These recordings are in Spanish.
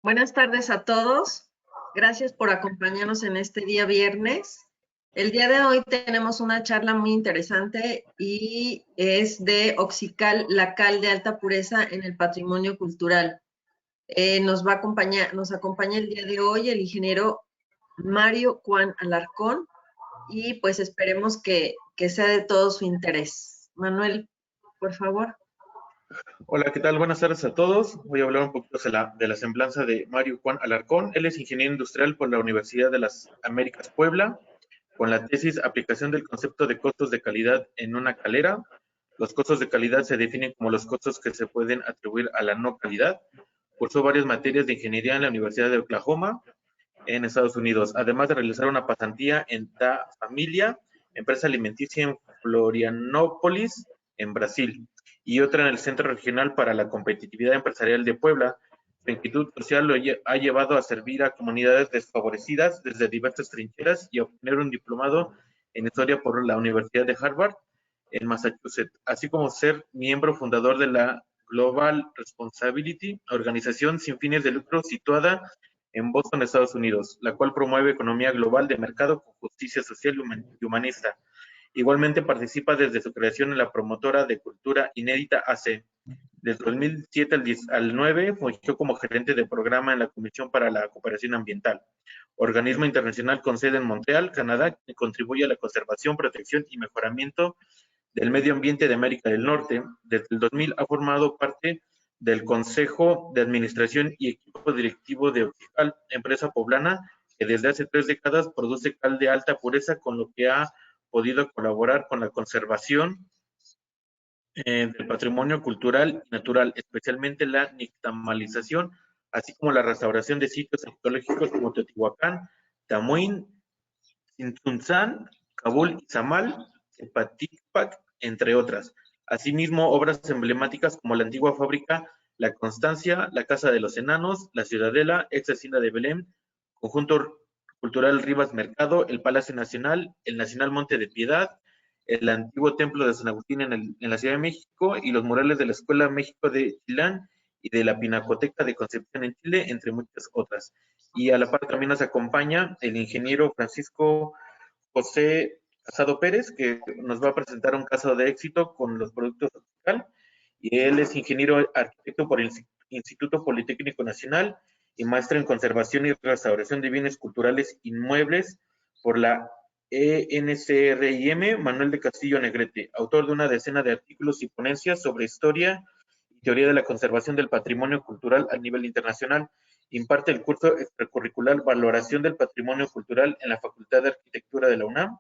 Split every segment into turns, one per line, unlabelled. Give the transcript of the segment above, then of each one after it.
Buenas tardes a todos. Gracias por acompañarnos en este día viernes. El día de hoy tenemos una charla muy interesante y es de Oxical, la cal de alta pureza en el patrimonio cultural. Nos acompaña el día de hoy el ingeniero Mario Juan Alarcón y pues esperemos que sea de todo su interés. Manuel, por favor.
Hola, ¿qué tal? Buenas tardes a todos. Voy a hablar un poquito de la semblanza de Mario Juan Alarcón. Él es ingeniero industrial por la Universidad de las Américas Puebla, con la tesis Aplicación del concepto de costos de calidad en una calera. Los costos de calidad se definen como los costos que se pueden atribuir a la no calidad. Cursó varias materias de ingeniería en la Universidad de Oklahoma, en Estados Unidos, además de realizar una pasantía en Da Familia, empresa alimenticia en Florianópolis, en Brasil, y otra en el Centro Regional para la Competitividad Empresarial de Puebla. Su inquietud social lo ha llevado a servir a comunidades desfavorecidas desde diversas trincheras y a obtener un diplomado en historia por la Universidad de Harvard en Massachusetts, así como ser miembro fundador de la Global Responsibility, organización sin fines de lucro situada en Boston, Estados Unidos, la cual promueve economía global de mercado con justicia social y humanista. Igualmente participa desde su creación en la promotora de cultura inédita AC. Desde 2007 al 9 fungió como gerente de programa en la Comisión para la Cooperación Ambiental, organismo internacional con sede en Montreal, Canadá, que contribuye a la conservación, protección y mejoramiento del Medio Ambiente de América del Norte. Desde el 2000 ha formado parte del Consejo de Administración y equipo directivo de Oxical, empresa poblana que desde hace 3 décadas produce cal de alta pureza, con lo que ha podido colaborar con la conservación del patrimonio cultural y natural, especialmente la nixtamalización, así como la restauración de sitios arqueológicos como Teotihuacán, Tamuín, Tzintzuntzán, Kabul, Izamal, Tepaticpac, entre otras. Asimismo, obras emblemáticas como la antigua fábrica La Constancia, la Casa de los Enanos, la Ciudadela, ex Hacienda de Belén, Conjunto Cultural Rivas Mercado, el Palacio Nacional, el Nacional Monte de Piedad, el antiguo Templo de San Agustín en la Ciudad de México y los murales de la Escuela México de Chilán y de la Pinacoteca de Concepción en Chile, entre muchas otras. Y a la par también nos acompaña el ingeniero Francisco José Casado Pérez, que nos va a presentar un caso de éxito con los productos Oxical. Y él es ingeniero arquitecto por el Instituto Politécnico Nacional y maestro en conservación y restauración de bienes culturales inmuebles por la ENCRIM, Manuel de Castillo Negrete, autor de una decena de artículos y ponencias sobre historia y teoría de la conservación del patrimonio cultural a nivel internacional. Imparte el curso extracurricular Valoración del Patrimonio Cultural en la Facultad de Arquitectura de la UNAM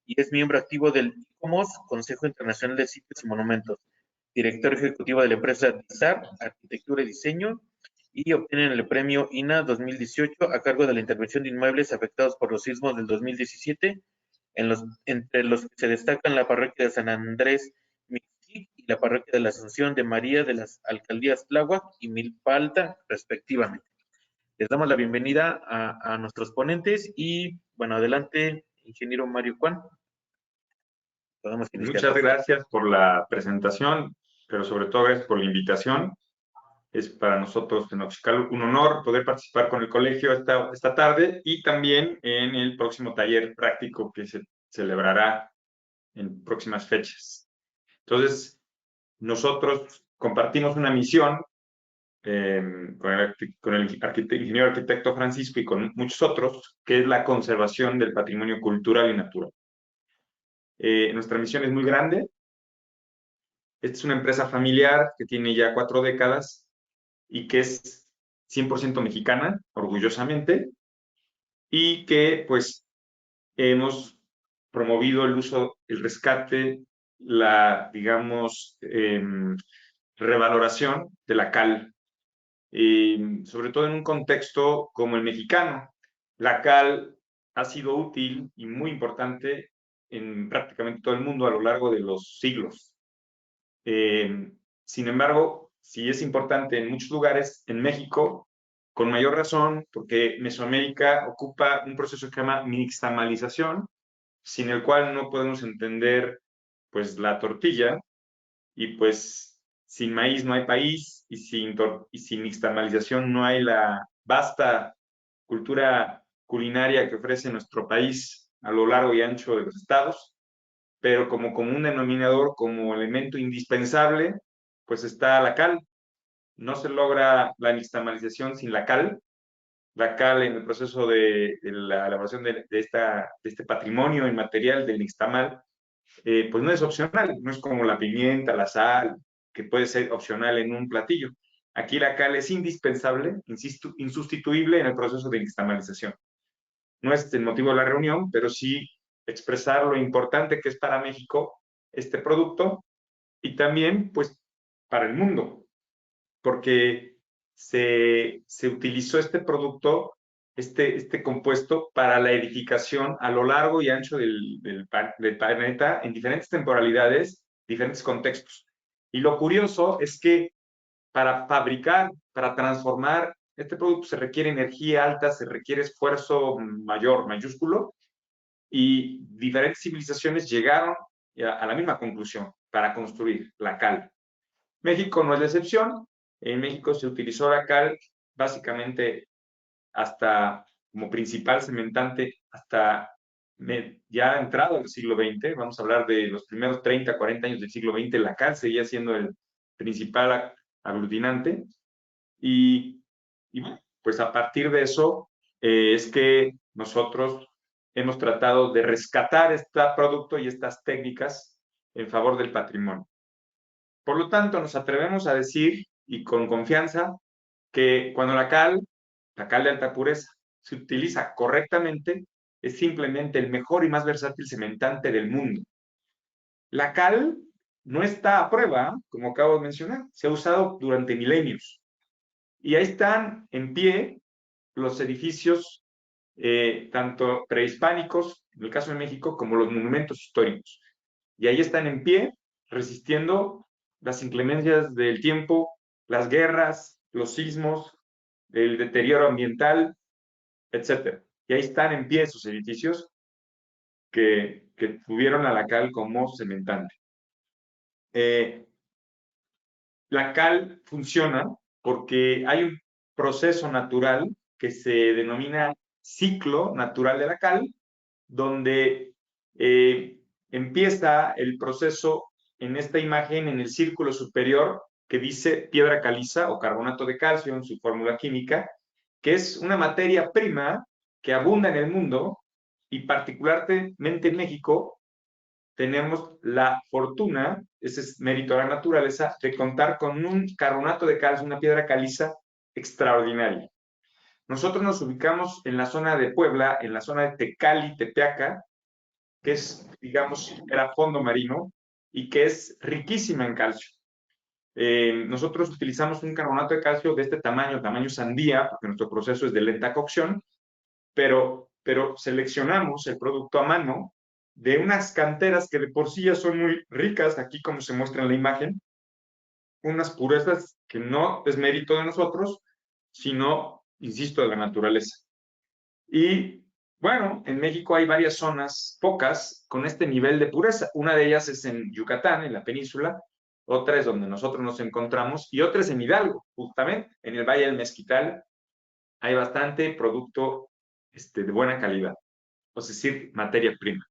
y es miembro activo del ICOMOS, Consejo Internacional de Sitios y Monumentos, director ejecutivo de la empresa DISAR, Arquitectura y Diseño, y obtiene el premio INA 2018 a cargo de la intervención de inmuebles afectados por los sismos del 2017, entre los que se destacan la parroquia de San Andrés Mixquic y la parroquia de la Asunción de María de las alcaldías Tláhuac y Milpa Alta, respectivamente. Les damos la bienvenida a nuestros ponentes y, bueno, adelante, ingeniero Mario Juan.
Podemos iniciar. Muchas gracias por la presentación, pero sobre todo gracias por la invitación. Es para nosotros en Oxical un honor poder participar con el colegio esta tarde y también en el próximo taller práctico que se celebrará en próximas fechas. Entonces, nosotros compartimos una misión con el ingeniero arquitecto Francisco y con muchos otros, que es la conservación del patrimonio cultural y natural. Nuestra misión es muy grande. Esta es una empresa familiar que tiene ya 4 décadas y que es 100% mexicana, orgullosamente, y que pues hemos promovido el uso, el rescate, la, digamos, revaloración de la cal, sobre todo en un contexto como el mexicano. La cal ha sido útil y muy importante en prácticamente todo el mundo a lo largo de los siglos. Sin embargo, sí es importante en muchos lugares, en México, con mayor razón, porque Mesoamérica ocupa un proceso que se llama nixtamalización, sin el cual no podemos entender pues la tortilla, y pues sin maíz no hay país, y sin nixtamalización no hay la vasta cultura culinaria que ofrece nuestro país a lo largo y ancho de los estados, pero como común denominador, como elemento indispensable, pues está la cal. No se logra la nixtamalización sin la cal. La cal en el proceso de la elaboración de este patrimonio inmaterial del nixtamal, pues no es opcional, no es como la pimienta, la sal, que puede ser opcional en un platillo. Aquí la cal es indispensable, insisto, insustituible en el proceso de nixtamalización. No es el motivo de la reunión, pero sí expresar lo importante que es para México este producto y también, pues, para el mundo, porque se utilizó este producto, este compuesto, para la edificación a lo largo y ancho del planeta en diferentes temporalidades, diferentes contextos. Y lo curioso es que para fabricar, para transformar este producto se requiere energía alta, se requiere esfuerzo mayor, mayúsculo, y diferentes civilizaciones llegaron a la misma conclusión para construir la cal. México no es la excepción. En México se utilizó la cal básicamente hasta como principal cementante hasta ya entrado el siglo XX. Vamos a hablar de los primeros 30, 40 años del siglo XX. La cal seguía siendo el principal aglutinante. Y bueno, pues a partir de eso es que nosotros hemos tratado de rescatar este producto y estas técnicas en favor del patrimonio. Por lo tanto, nos atrevemos a decir, y con confianza, que cuando la cal de alta pureza, se utiliza correctamente, es simplemente el mejor y más versátil cementante del mundo. La cal no está a prueba, como acabo de mencionar, se ha usado durante milenios. Y ahí están en pie los edificios, tanto prehispánicos, en el caso de México, como los monumentos históricos. Y ahí están en pie, resistiendo las inclemencias del tiempo, las guerras, los sismos, el deterioro ambiental, etc. Y ahí están en pie esos edificios que tuvieron a la cal como cementante. La cal funciona porque hay un proceso natural que se denomina ciclo natural de la cal, donde empieza el proceso en esta imagen en el círculo superior que dice piedra caliza o carbonato de calcio en su fórmula química, que es una materia prima que abunda en el mundo y particularmente en México tenemos la fortuna, ese es mérito de la naturaleza, de contar con un carbonato de calcio, una piedra caliza extraordinaria. Nosotros nos ubicamos en la zona de Puebla, en la zona de Tecali, Tepeaca, que es, digamos, era fondo marino y que es riquísima en calcio. Nosotros utilizamos un carbonato de calcio de este tamaño, tamaño sandía, porque nuestro proceso es de lenta cocción, pero seleccionamos el producto a mano de unas canteras que de por sí ya son muy ricas, aquí como se muestra en la imagen, unas purezas que no es mérito de nosotros, sino, insisto, de la naturaleza. Y bueno, en México hay varias zonas, pocas, con este nivel de pureza. Una de ellas es en Yucatán, en la península, otra es donde nosotros nos encontramos, y otra es en Hidalgo, justamente, en el Valle del Mezquital. Hay bastante producto de buena calidad, es decir, materia prima.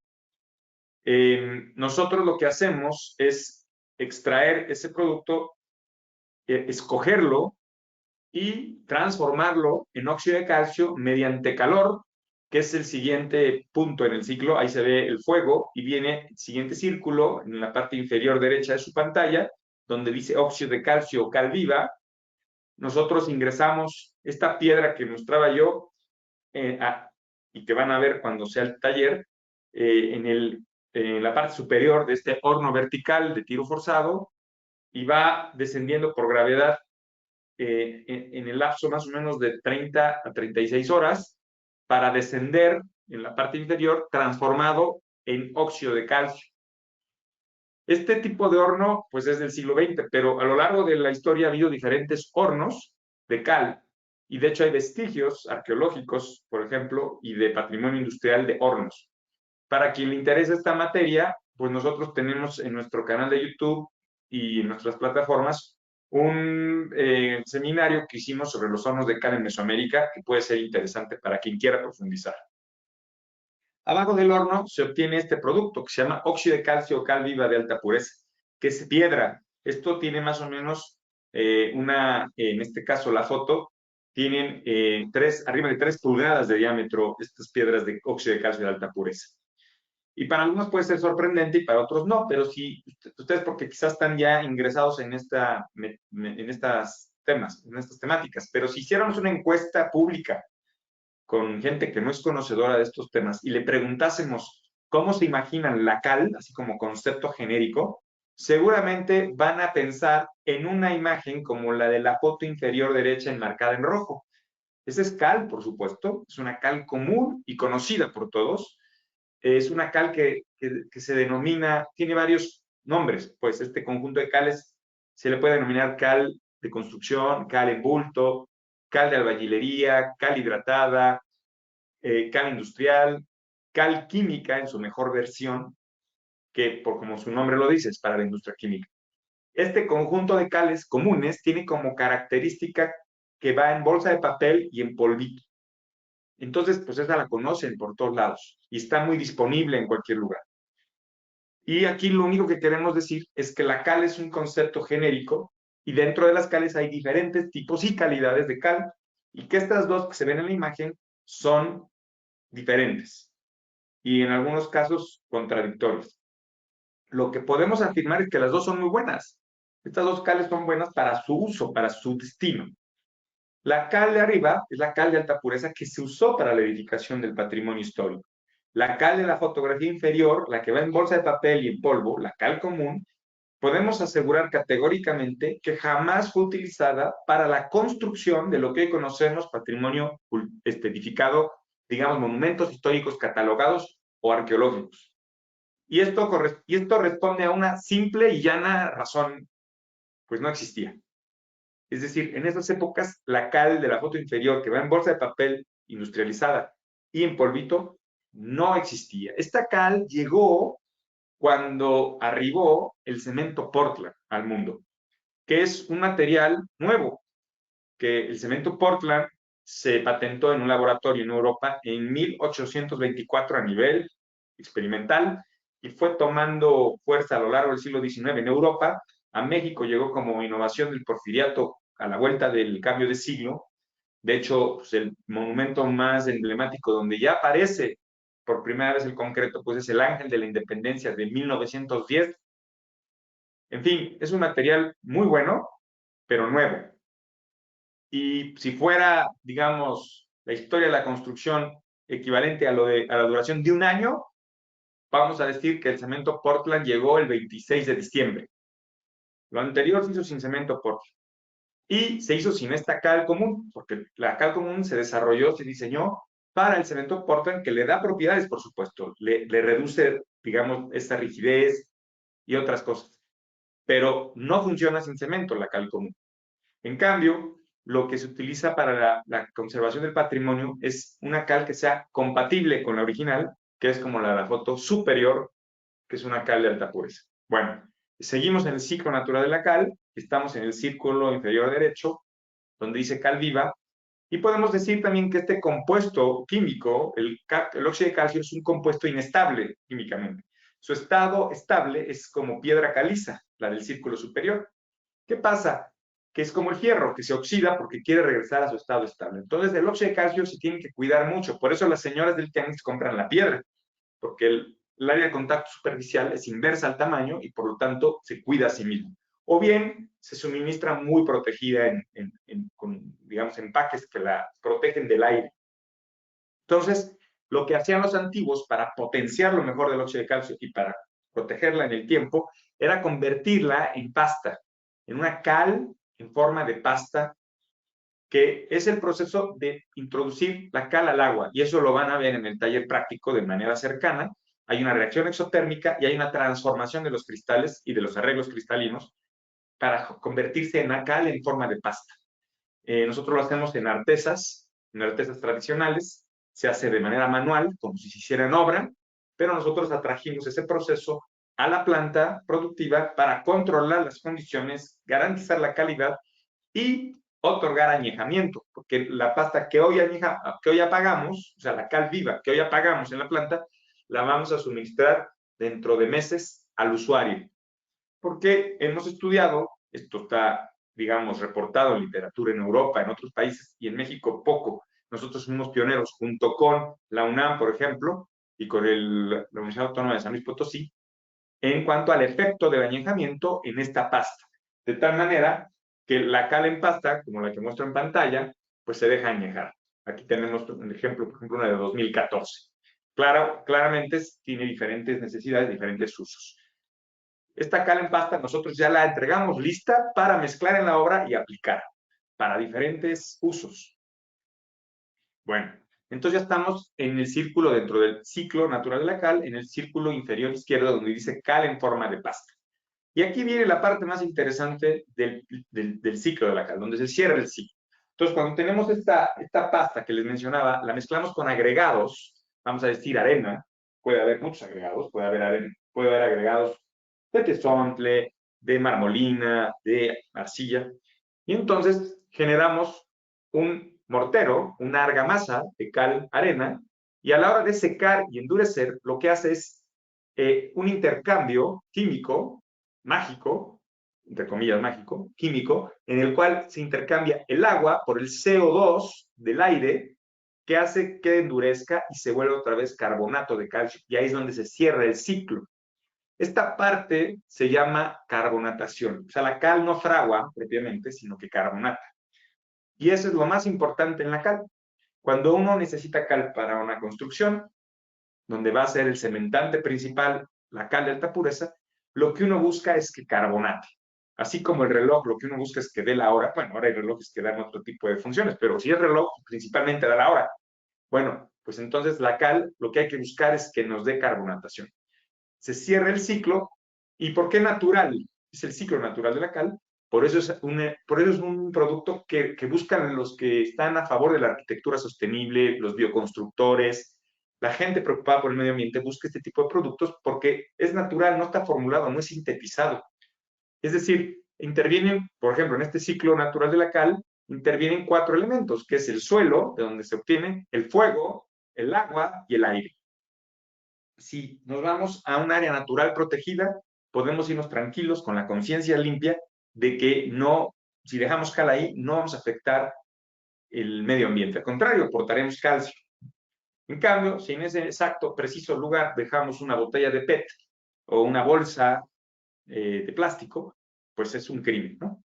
Nosotros lo que hacemos es extraer ese producto, escogerlo y transformarlo en óxido de calcio mediante calor, que es el siguiente punto en el ciclo. Ahí se ve el fuego y viene el siguiente círculo en la parte inferior derecha de su pantalla, donde dice óxido de calcio o cal viva. Nosotros ingresamos esta piedra que mostraba yo y que van a ver cuando sea el taller, en la parte superior de este horno vertical de tiro forzado, y va descendiendo por gravedad en el lapso más o menos de 30 a 36 horas para descender en la parte inferior transformado en óxido de calcio. Este tipo de horno pues es del siglo XX, pero a lo largo de la historia ha habido diferentes hornos de cal y de hecho hay vestigios arqueológicos, por ejemplo, y de patrimonio industrial de hornos. Para quien le interese esta materia, pues nosotros tenemos en nuestro canal de YouTube y en nuestras plataformas un seminario que hicimos sobre los hornos de cal en Mesoamérica, que puede ser interesante para quien quiera profundizar. Abajo del horno se obtiene este producto que se llama óxido de calcio o cal viva de alta pureza, que es piedra. Esto tiene más o menos en este caso la foto, tienen arriba de 3 pulgadas de diámetro estas piedras de óxido de calcio de alta pureza. Y para algunos puede ser sorprendente y para otros no, pero si ustedes porque quizás están ya ingresados en estas temáticas, pero si hiciéramos una encuesta pública con gente que no es conocedora de estos temas y le preguntásemos cómo se imaginan la cal, así como concepto genérico, seguramente van a pensar en una imagen como la de la foto inferior derecha enmarcada en rojo. Esa es cal, por supuesto, es una cal común y conocida por todos. Es una cal que se denomina, tiene varios nombres, pues este conjunto de cales se le puede denominar cal de construcción, cal en bulto, cal de albañilería, cal hidratada, cal industrial, cal química en su mejor versión, que por como su nombre lo dice, es para la industria química. Este conjunto de cales comunes tiene como característica que va en bolsa de papel y en polvito. Entonces, pues esa la conocen por todos lados y está muy disponible en cualquier lugar. Y aquí lo único que queremos decir es que la cal es un concepto genérico y dentro de las cales hay diferentes tipos y calidades de cal y que estas dos que se ven en la imagen son diferentes y en algunos casos contradictorias. Lo que podemos afirmar es que las dos son muy buenas. Estas dos cales son buenas para su uso, para su destino. La cal de arriba es la cal de alta pureza que se usó para la edificación del patrimonio histórico. La cal de la fotografía inferior, la que va en bolsa de papel y en polvo, la cal común, podemos asegurar categóricamente que jamás fue utilizada para la construcción de lo que hoy conocemos patrimonio edificado, digamos, monumentos históricos catalogados o arqueológicos. Y esto responde a una simple y llana razón, pues no existía. Es decir, en esas épocas, la cal de la foto inferior que va en bolsa de papel industrializada y en polvito no existía. Esta cal llegó cuando arribó el cemento Portland al mundo, que es un material nuevo, que el cemento Portland se patentó en un laboratorio en Europa en 1824 a nivel experimental y fue tomando fuerza a lo largo del siglo XIX en Europa. A México llegó como innovación del porfiriato a la vuelta del cambio de siglo. De hecho, pues el monumento más emblemático donde ya aparece por primera vez el concreto, pues es el Ángel de la Independencia de 1910. En fin, es un material muy bueno, pero nuevo. Y si fuera, digamos, la historia de la construcción equivalente a la duración de un año, vamos a decir que el cemento Portland llegó el 26 de diciembre. Lo anterior se hizo sin cemento Portland. Y se hizo sin esta cal común, porque la cal común se desarrolló, se diseñó para el cemento Portland, que le da propiedades, por supuesto. Le reduce, digamos, esta rigidez y otras cosas. Pero no funciona sin cemento la cal común. En cambio, lo que se utiliza para la conservación del patrimonio es una cal que sea compatible con la original, que es como la foto superior, que es una cal de alta pureza. Bueno, seguimos en el ciclo natural de la cal, estamos en el círculo inferior derecho, donde dice cal viva, y podemos decir también que este compuesto químico, el óxido de calcio, es un compuesto inestable químicamente. Su estado estable es como piedra caliza, la del círculo superior. ¿Qué pasa? Que es como el fierro, que se oxida porque quiere regresar a su estado estable. Entonces, el óxido de calcio se tiene que cuidar mucho. Por eso las señoras del tianguis compran la piedra, porque el área de contacto superficial es inversa al tamaño y por lo tanto se cuida a sí mismo. O bien se suministra muy protegida con, digamos, empaques que la protegen del aire. Entonces, lo que hacían los antiguos para potenciar lo mejor del óxido de calcio y para protegerla en el tiempo era convertirla en pasta, en una cal en forma de pasta, que es el proceso de introducir la cal al agua, y eso lo van a ver en el taller práctico de manera cercana. Hay una reacción exotérmica y hay una transformación de los cristales y de los arreglos cristalinos para convertirse en la cal en forma de pasta. Nosotros lo hacemos en artesas tradicionales, se hace de manera manual, como si se hiciera en obra, pero nosotros atrajimos ese proceso a la planta productiva para controlar las condiciones, garantizar la calidad y otorgar añejamiento, porque la pasta que hoy apagamos, o sea, la cal viva que hoy apagamos en la planta, la vamos a suministrar dentro de meses al usuario. Porque hemos estudiado, esto está, digamos, reportado en literatura en Europa, en otros países y en México poco. Nosotros fuimos pioneros junto con la UNAM, por ejemplo, y con la Universidad Autónoma de San Luis Potosí, en cuanto al efecto del añejamiento en esta pasta. De tal manera que la cal en pasta, como la que muestro en pantalla, pues se deja añejar. Aquí tenemos un ejemplo, por ejemplo, una de 2014. Claro, claramente tiene diferentes necesidades, diferentes usos. Esta cal en pasta nosotros ya la entregamos lista para mezclar en la obra y aplicar para diferentes usos. Bueno, entonces ya estamos en el círculo dentro del ciclo natural de la cal, en el círculo inferior izquierdo donde dice cal en forma de pasta. Y aquí viene la parte más interesante del ciclo de la cal, donde se cierra el ciclo. Entonces, cuando tenemos esta pasta que les mencionaba, la mezclamos con agregados, vamos a decir arena, puede haber muchos agregados, puede haber agregados de tezontle, de marmolina, de arcilla, y entonces generamos un mortero, una argamasa de cal arena, y a la hora de secar y endurecer, lo que hace es un intercambio químico mágico, entre comillas mágico, químico, en el cual se intercambia el agua por el CO2 del aire, que hace que endurezca y se vuelve otra vez carbonato de calcio, y ahí es donde se cierra el ciclo. Esta parte se llama carbonatación, o sea, la cal no fragua propiamente, sino que carbonata. Y eso es lo más importante en la cal. Cuando uno necesita cal para una construcción, donde va a ser el cementante principal, la cal de alta pureza, lo que uno busca es que carbonate. Así como el reloj, lo que uno busca es que dé la hora. Bueno, ahora hay relojes que dan otro tipo de funciones, pero si es reloj, principalmente da la hora. Bueno, pues entonces la cal, lo que hay que buscar es que nos dé carbonatación. Se cierra el ciclo. ¿Y por qué natural? Es el ciclo natural de la cal. Por eso es un producto que buscan los que están a favor de la arquitectura sostenible, los bioconstructores, la gente preocupada por el medio ambiente busca este tipo de productos porque es natural, no está formulado, no es sintetizado. Es decir, intervienen, por ejemplo, en este ciclo natural de la cal, intervienen 4 elementos, que es el suelo, de donde se obtiene, el fuego, el agua y el aire. Si nos vamos a un área natural protegida, podemos irnos tranquilos con la conciencia limpia de que no, si dejamos cal ahí, no vamos a afectar el medio ambiente. Al contrario, aportaremos calcio. En cambio, si en ese exacto, preciso lugar dejamos una botella de PET o una bolsa de plástico, pues es un crimen, ¿no?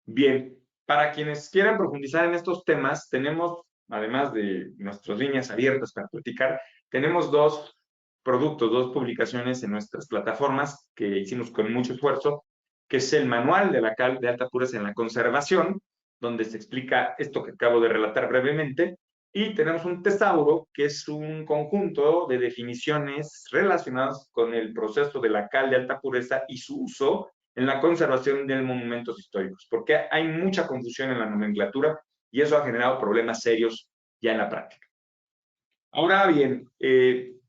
Bien, para quienes quieran profundizar en estos temas, tenemos, además de nuestras líneas abiertas para platicar, tenemos dos productos, dos publicaciones en nuestras plataformas que hicimos con mucho esfuerzo, que es el manual de la cal de alta pureza en la conservación, donde se explica esto que acabo de relatar brevemente, y tenemos un tesauro, que es un conjunto de definiciones relacionadas con el proceso de la cal de alta pureza y su uso en la conservación de monumentos históricos, porque hay mucha confusión en la nomenclatura y eso ha generado problemas serios ya en la práctica. Ahora bien,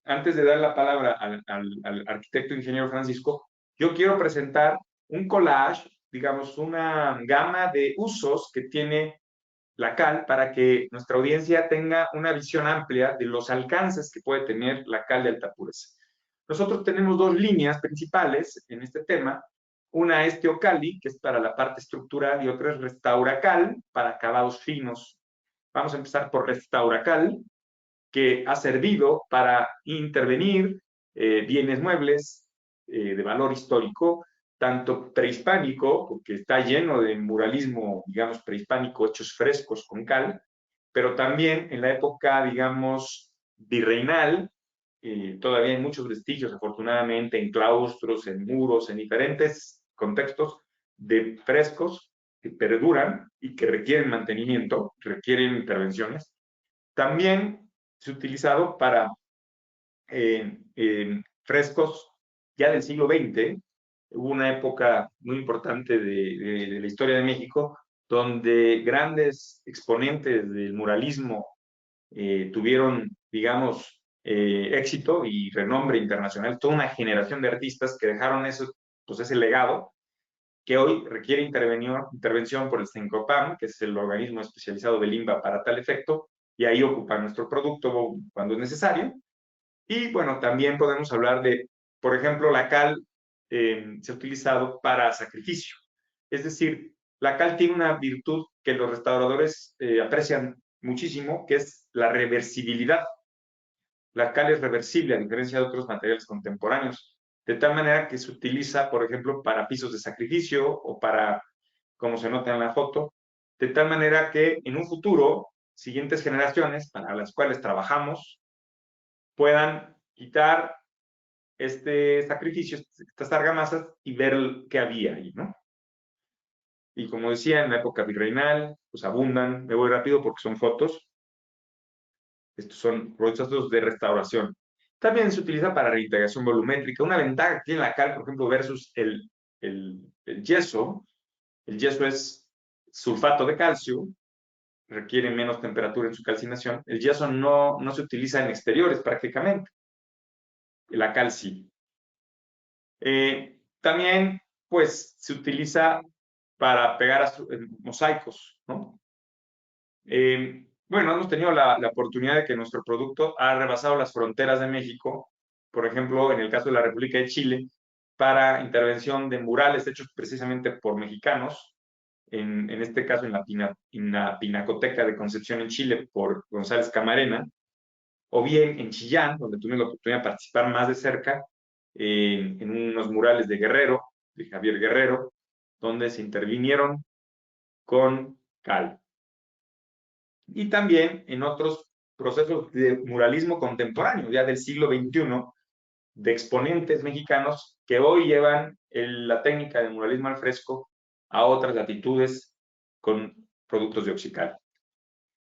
antes de dar la palabra al arquitecto ingeniero Francisco, yo quiero presentar un collage, digamos, una gama de usos que tiene la cal para que nuestra audiencia tenga una visión amplia de los alcances que puede tener la cal de alta pureza. Nosotros tenemos dos líneas principales en este tema. Una es Teocalli, que es para la parte estructural, y otra es Restauracal, para acabados finos. Vamos a empezar por Restauracal, que ha servido para intervenir bienes muebles de valor histórico, tanto prehispánico, porque está lleno de muralismo, digamos, prehispánico, hechos frescos con cal, pero también en la época, digamos, virreinal, todavía hay muchos vestigios, afortunadamente, en claustros, en muros, en diferentes contextos de frescos que perduran y que requieren mantenimiento, requieren intervenciones. También se ha utilizado para frescos ya del siglo XX. Hubo una época muy importante de la historia de México donde grandes exponentes del muralismo tuvieron, digamos, éxito y renombre internacional, toda una generación de artistas que dejaron eso, pues ese legado, que hoy requiere intervención por el CENCOPAM, que es el organismo especializado del INBA para tal efecto, y ahí ocupa nuestro producto cuando es necesario. Y bueno, también podemos hablar de, por ejemplo, la cal se ha utilizado para sacrificio. Es decir, la cal tiene una virtud que los restauradores aprecian muchísimo, que es la reversibilidad. La cal es reversible, a diferencia de otros materiales contemporáneos, de tal manera que se utiliza, por ejemplo, para pisos de sacrificio o para, como se nota en la foto, de tal manera que en un futuro, siguientes generaciones para las cuales trabajamos, puedan quitar este sacrificio, estas argamasas, y ver qué había ahí, ¿no? Y como decía, en la época virreinal, pues abundan, me voy rápido porque son fotos, estos son procesos de restauración. También se utiliza para reintegración volumétrica. Una ventaja que tiene la cal, por ejemplo, versus el yeso es sulfato de calcio, requiere menos temperatura en su calcinación. El yeso no se utiliza en exteriores prácticamente, la cal sí. También, pues, se utiliza para pegar mosaicos, ¿no? Bueno, hemos tenido la oportunidad de que nuestro producto ha rebasado las fronteras de México, por ejemplo, en el caso de la República de Chile, para intervención de murales hechos precisamente por mexicanos, en este caso en la Pinacoteca de Concepción en Chile, por González Camarena, o bien en Chillán, donde tuve la oportunidad de participar más de cerca, en unos murales de Guerrero, de Javier Guerrero, donde se intervinieron con cal. Y también en otros procesos de muralismo contemporáneo, ya del siglo XXI, de exponentes mexicanos que hoy llevan la técnica de muralismo al fresco a otras latitudes con productos de oxical.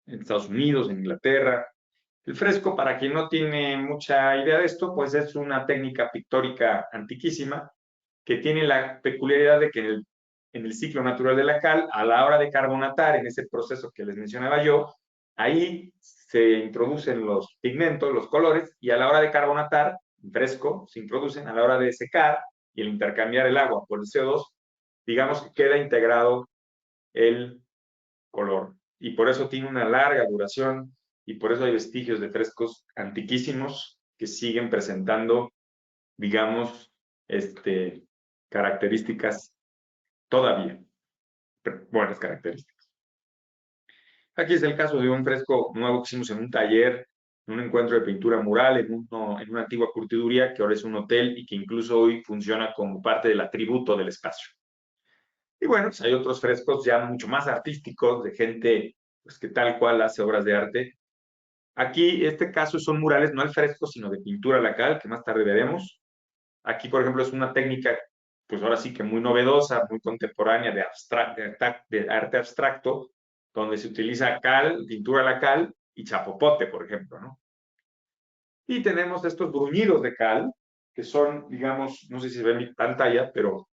En Estados Unidos, en Inglaterra. El fresco, para quien no tiene mucha idea de esto, pues es una técnica pictórica antiquísima que tiene la peculiaridad de que en el ciclo natural de la cal, a la hora de carbonatar, en ese proceso que les mencionaba yo, ahí se introducen los pigmentos, los colores, y a la hora de carbonatar, fresco, se introducen a la hora de secar y el intercambiar el agua por el CO2, digamos que queda integrado el color. Y por eso tiene una larga duración y por eso hay vestigios de frescos antiquísimos que siguen presentando, digamos, características todavía, buenas características. Aquí es el caso de un fresco nuevo que hicimos en un taller, en un encuentro de pintura mural, en una antigua curtiduría que ahora es un hotel y que incluso hoy funciona como parte del atributo del espacio. Y bueno, pues hay otros frescos ya mucho más artísticos de gente pues, que tal cual hace obras de arte. Aquí, este caso son murales no al fresco, sino de pintura a la cal, que más tarde veremos. Aquí, por ejemplo, es una técnica, pues ahora sí que muy novedosa, muy contemporánea de arte abstracto, donde se utiliza cal, pintura a la cal y chapopote, por ejemplo, ¿no? Y tenemos estos bruñidos de cal, que son, digamos, no sé si se ve en mi pantalla, pero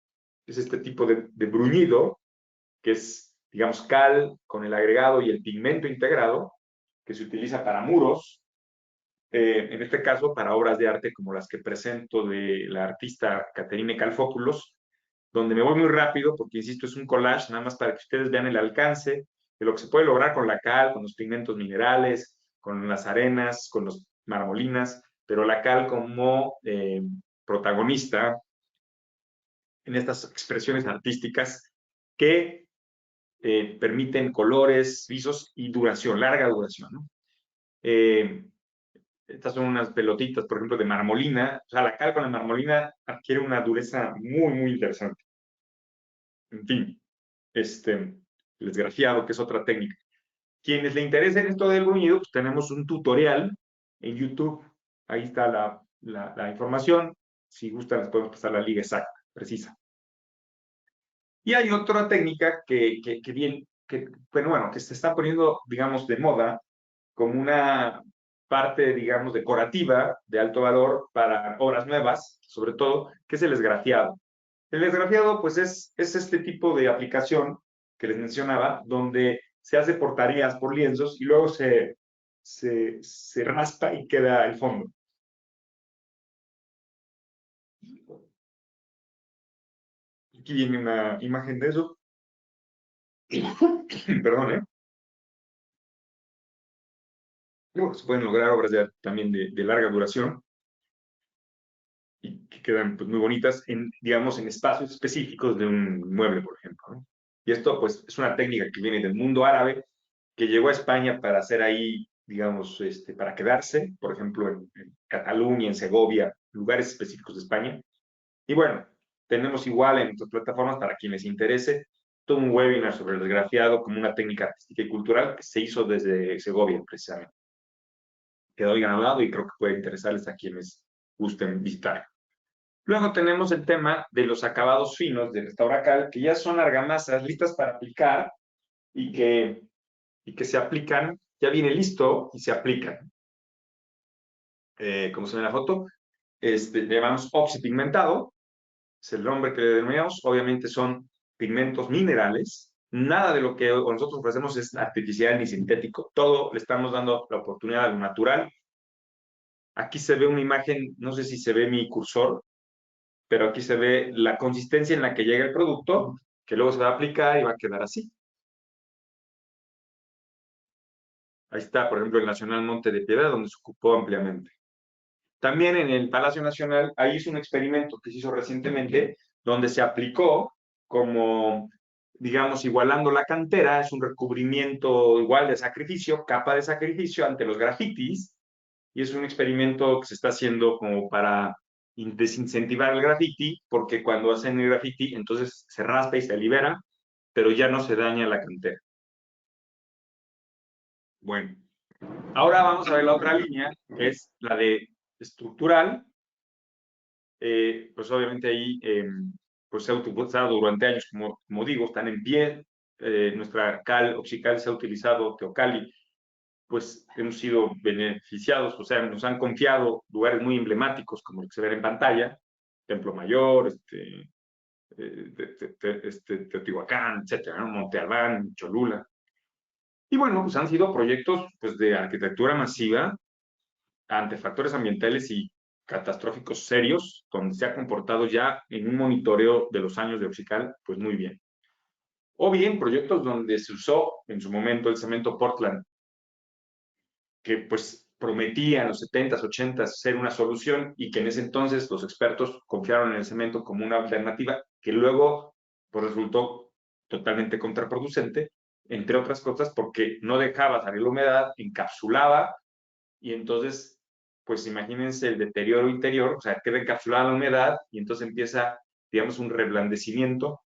es este tipo de bruñido, que es, digamos, cal con el agregado y el pigmento integrado, que se utiliza para muros, en este caso para obras de arte como las que presento de la artista Caterine Calfóculos, donde me voy muy rápido porque, insisto, es un collage, nada más para que ustedes vean el alcance de lo que se puede lograr con la cal, con los pigmentos minerales, con las arenas, con las marmolinas, pero la cal como protagonista en estas expresiones artísticas que permiten colores, visos y duración, larga duración, ¿no? Estas son unas pelotitas, por ejemplo, de marmolina. O sea, la cal con la marmolina adquiere una dureza muy, muy interesante. En fin, el esgrafiado, que es otra técnica. Quienes le interesen esto del bruñido, pues tenemos un tutorial en YouTube. Ahí está la información. Si gustan, les podemos pasar la liga exacta, precisa. Y hay otra técnica que se está poniendo, digamos, de moda como una parte, digamos, decorativa de alto valor para obras nuevas, sobre todo, que es el esgrafiado. El esgrafiado, pues, es este tipo de aplicación que les mencionaba, donde se hace por tareas, por lienzos, y luego se se raspa y queda el fondo. Aquí viene una imagen de eso. Perdón, ¿eh? Luego se pueden lograr obras también de larga duración y que quedan pues, muy bonitas en, digamos, en espacios específicos de un mueble, por ejemplo, ¿no? Y esto, pues, es una técnica que viene del mundo árabe, que llegó a España para hacer ahí, digamos, para quedarse, por ejemplo, en Cataluña, en Segovia, lugares específicos de España. Y bueno, tenemos igual en nuestras plataformas, para quien les interese, todo un webinar sobre el esgrafiado como una técnica artística y cultural que se hizo desde Segovia, precisamente. Quedó bien hablado y creo que puede interesarles a quienes gusten visitar. Luego tenemos el tema de los acabados finos de Restauracal, que ya son argamasas listas para aplicar y que se aplican, ya viene listo y se aplican. Como se ve en la foto, le llamamos oxipigmentado, es el nombre que le denominamos. Obviamente son pigmentos minerales. Nada de lo que nosotros ofrecemos es artificial ni sintético. Todo le estamos dando la oportunidad a lo natural. Aquí se ve una imagen, no sé si se ve mi cursor, pero aquí se ve la consistencia en la que llega el producto, que luego se va a aplicar y va a quedar así. Ahí está, por ejemplo, el Nacional Monte de Piedad, donde se ocupó ampliamente. También en el Palacio Nacional, ahí hizo un experimento que se hizo recientemente, donde se aplicó como, digamos, igualando la cantera, es un recubrimiento igual de sacrificio, capa de sacrificio ante los grafitis, y es un experimento que se está haciendo como para desincentivar el graffiti, porque cuando hacen el graffiti, entonces se raspa y se libera, pero ya no se daña la cantera. Bueno, ahora vamos a ver la otra línea, que es la de estructural. Pues obviamente ahí pues se ha utilizado durante años, como digo, están en pie. Nuestra cal oxical se ha utilizado, Teocalli, pues hemos sido beneficiados, o sea, nos han confiado lugares muy emblemáticos, como el que se ve en pantalla, Templo Mayor, Teotihuacán, etcétera, ¿no? Monte Albán, Cholula. Y bueno, pues han sido proyectos pues, de arquitectura masiva ante factores ambientales y catastróficos serios, donde se ha comportado ya en un monitoreo de los años de Oxical, pues muy bien. O bien proyectos donde se usó en su momento el cemento Portland, que pues prometía en los 70s, 80s ser una solución y que en ese entonces los expertos confiaron en el cemento como una alternativa que luego pues resultó totalmente contraproducente, entre otras cosas porque no dejaba salir la humedad, encapsulaba y entonces pues imagínense el deterioro interior, o sea, queda encapsulada la humedad y entonces empieza, digamos, un reblandecimiento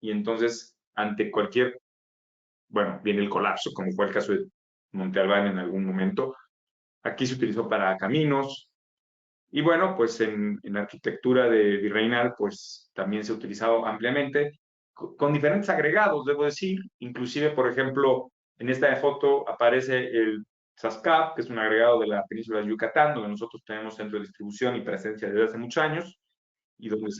y entonces ante cualquier, bueno, viene el colapso, como fue el caso de Monte Albán en algún momento. Aquí se utilizó para caminos y bueno, pues en arquitectura de virreinal, pues también se ha utilizado ampliamente con diferentes agregados, debo decir. Inclusive, por ejemplo, en esta foto aparece el SASCAP, que es un agregado de la península de Yucatán, donde nosotros tenemos centro de distribución y presencia desde hace muchos años, y donde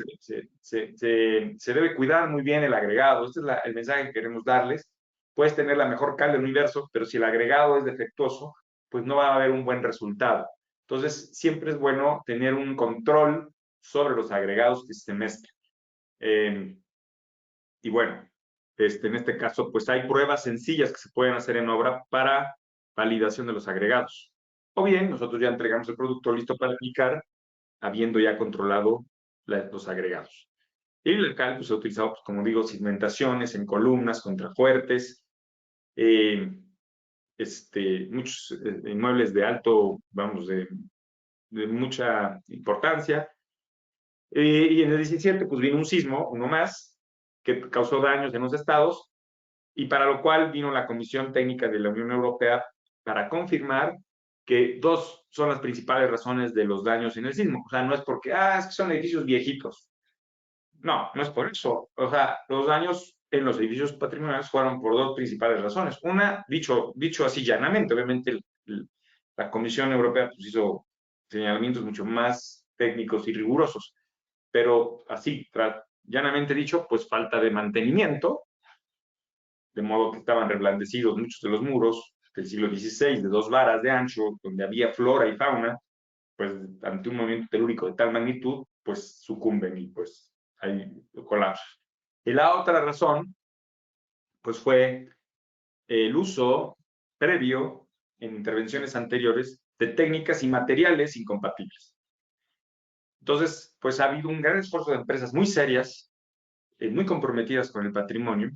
se debe cuidar muy bien el agregado. Este es el mensaje que queremos darles. Puedes tener la mejor cal del universo, pero si el agregado es defectuoso, pues no va a haber un buen resultado. Entonces, siempre es bueno tener un control sobre los agregados que se mezclan. Y bueno, en este caso, pues hay pruebas sencillas que se pueden hacer en obra para validación de los agregados. O bien, nosotros ya entregamos el producto listo para aplicar, habiendo ya controlado los agregados. Y el cal pues, se ha utilizado, pues, como digo, cimentaciones en columnas, contrafuertes, muchos inmuebles de alto, vamos, de mucha importancia. Y en el 17, pues vino un sismo, uno más, que causó daños en los estados, y para lo cual vino la Comisión Técnica de la Unión Europea para confirmar que dos son las principales razones de los daños en el sismo. O sea, no es porque, es que son edificios viejitos. No, no es por eso. O sea, los daños en los edificios patrimoniales fueron por dos principales razones. Una, dicho así llanamente, obviamente la Comisión Europea pues, hizo señalamientos mucho más técnicos y rigurosos, pero así, llanamente dicho, pues falta de mantenimiento, de modo que estaban reblandecidos muchos de los muros, del siglo XVI, de 2 varas de ancho, donde había flora y fauna, pues ante un movimiento telúrico de tal magnitud, pues sucumben y pues hay colapsos. Y la otra razón, pues fue el uso previo en intervenciones anteriores de técnicas y materiales incompatibles. Entonces, pues ha habido un gran esfuerzo de empresas muy serias, muy comprometidas con el patrimonio,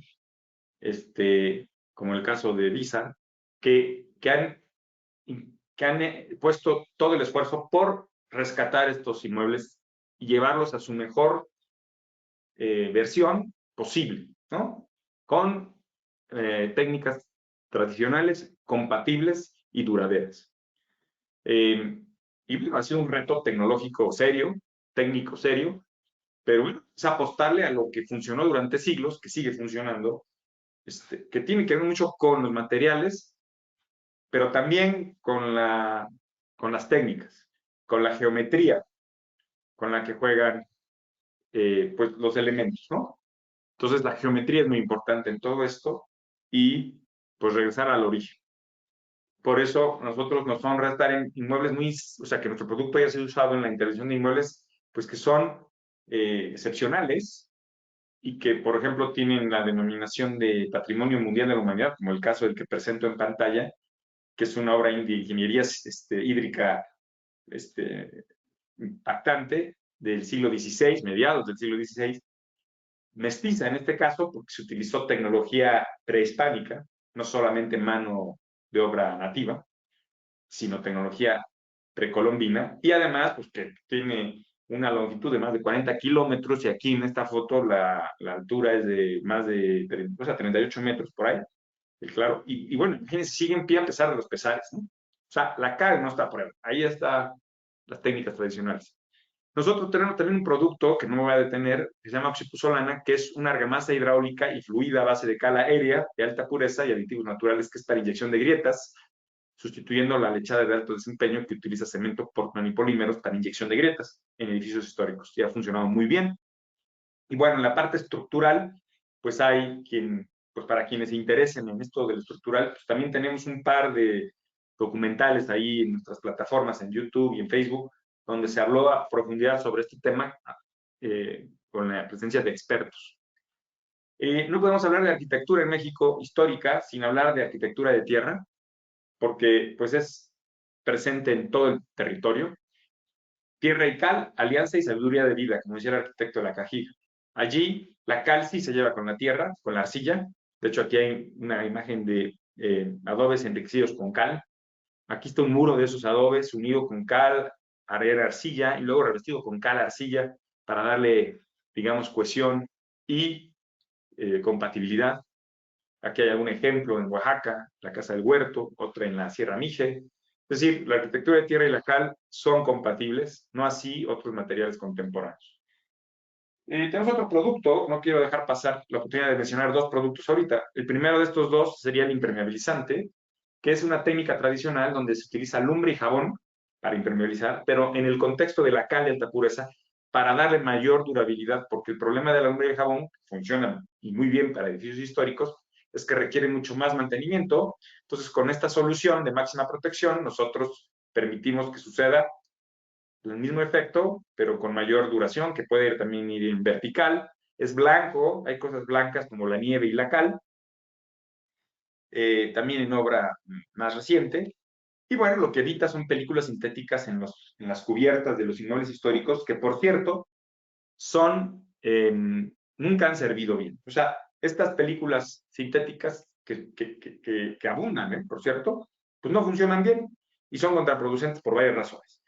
como el caso de Visa, que han puesto todo el esfuerzo por rescatar estos inmuebles y llevarlos a su mejor versión posible, ¿no? Con técnicas tradicionales, compatibles y duraderas. Y bueno, ha sido un reto tecnológico serio, técnico serio, pero bueno, es apostarle a lo que funcionó durante siglos, que sigue funcionando, que tiene que ver mucho con los materiales, pero también con las técnicas, con la geometría con la que juegan pues, los elementos, ¿no? Entonces la geometría es muy importante en todo esto y pues regresar al origen. Por eso nosotros nos honra estar en inmuebles o sea, que nuestro producto haya sido usado en la intervención de inmuebles, pues que son excepcionales y que, por ejemplo, tienen la denominación de Patrimonio Mundial de la Humanidad, como el caso del que presento en pantalla, que es una obra de ingeniería hídrica impactante del siglo XVI, mediados del siglo XVI, mestiza en este caso, porque se utilizó tecnología prehispánica, no solamente mano de obra nativa, sino tecnología precolombina, y además, pues que tiene una longitud de más de 40 kilómetros, y aquí en esta foto la altura es de más de 38 metros por ahí, claro, y bueno, imagínense, sigue en pie a pesar de los pesares, ¿no? O sea, la cal no está a prueba, ahí están las técnicas tradicionales. Nosotros tenemos también un producto que no me voy a detener, que se llama oxipuzolana, que es una argamasa hidráulica y fluida a base de cal aérea de alta pureza y aditivos naturales, que es para inyección de grietas, sustituyendo la lechada de alto desempeño que utiliza cemento Portland y polímeros para inyección de grietas en edificios históricos. Y ha funcionado muy bien. Y bueno, en la parte estructural, pues hay pues para quienes se interesen en esto del estructural, pues también tenemos un par de documentales ahí en nuestras plataformas, en YouTube y en Facebook, donde se habló a profundidad sobre este tema con la presencia de expertos. No podemos hablar de arquitectura en México histórica sin hablar de arquitectura de tierra, porque pues es presente en todo el territorio. Tierra y cal, alianza y sabiduría de vida, como decía el arquitecto de la Cajiga. Allí la cal sí se lleva con la tierra, con la arcilla. De hecho, aquí hay una imagen de adobes enriquecidos con cal. Aquí está un muro de esos adobes unido con cal, arena, arcilla y luego revestido con cal, arcilla para darle, digamos, cohesión y compatibilidad. Aquí hay algún ejemplo en Oaxaca, la Casa del Huerto, otra en la Sierra Mije. Es decir, la arquitectura de tierra y la cal son compatibles, no así otros materiales contemporáneos. Tenemos otro producto, no quiero dejar pasar la oportunidad de mencionar dos productos ahorita. El primero de estos dos sería el impermeabilizante, que es una técnica tradicional donde se utiliza lumbre y jabón para impermeabilizar, pero en el contexto de la cal de alta pureza, para darle mayor durabilidad, porque el problema de la lumbre y el jabón funciona y muy bien para edificios históricos, es que requiere mucho más mantenimiento. Entonces, con esta solución de máxima protección, nosotros permitimos que suceda el mismo efecto, pero con mayor duración, que puede también ir en vertical. Es blanco, hay cosas blancas como la nieve y la cal. También en obra más reciente. Y bueno, lo que evita son películas sintéticas en las cubiertas de los inmuebles históricos, que por cierto, nunca han servido bien. O sea, estas películas sintéticas que abundan, por cierto, pues no funcionan bien y son contraproducentes por varias razones.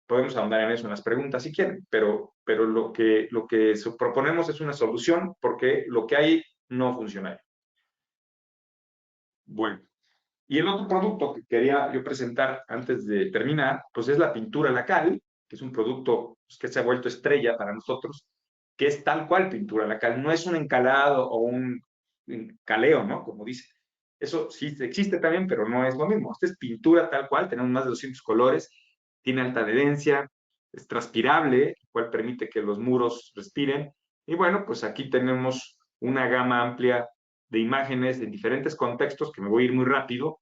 Podemos ahondar en eso en las preguntas si quieren, pero lo que proponemos es una solución porque lo que hay no funciona. Bueno, y el otro producto que quería yo presentar antes de terminar, pues es la pintura lacal, que es un producto pues, que se ha vuelto estrella para nosotros, que es tal cual pintura lacal, no es un encalado o un caleo, ¿no? Como dice. Eso sí existe también, pero no es lo mismo. Esta es pintura tal cual, tenemos más de 200 colores, tiene alta adherencia, es transpirable, lo cual permite que los muros respiren. Y bueno, pues aquí tenemos una gama amplia de imágenes en diferentes contextos, que me voy a ir muy rápido,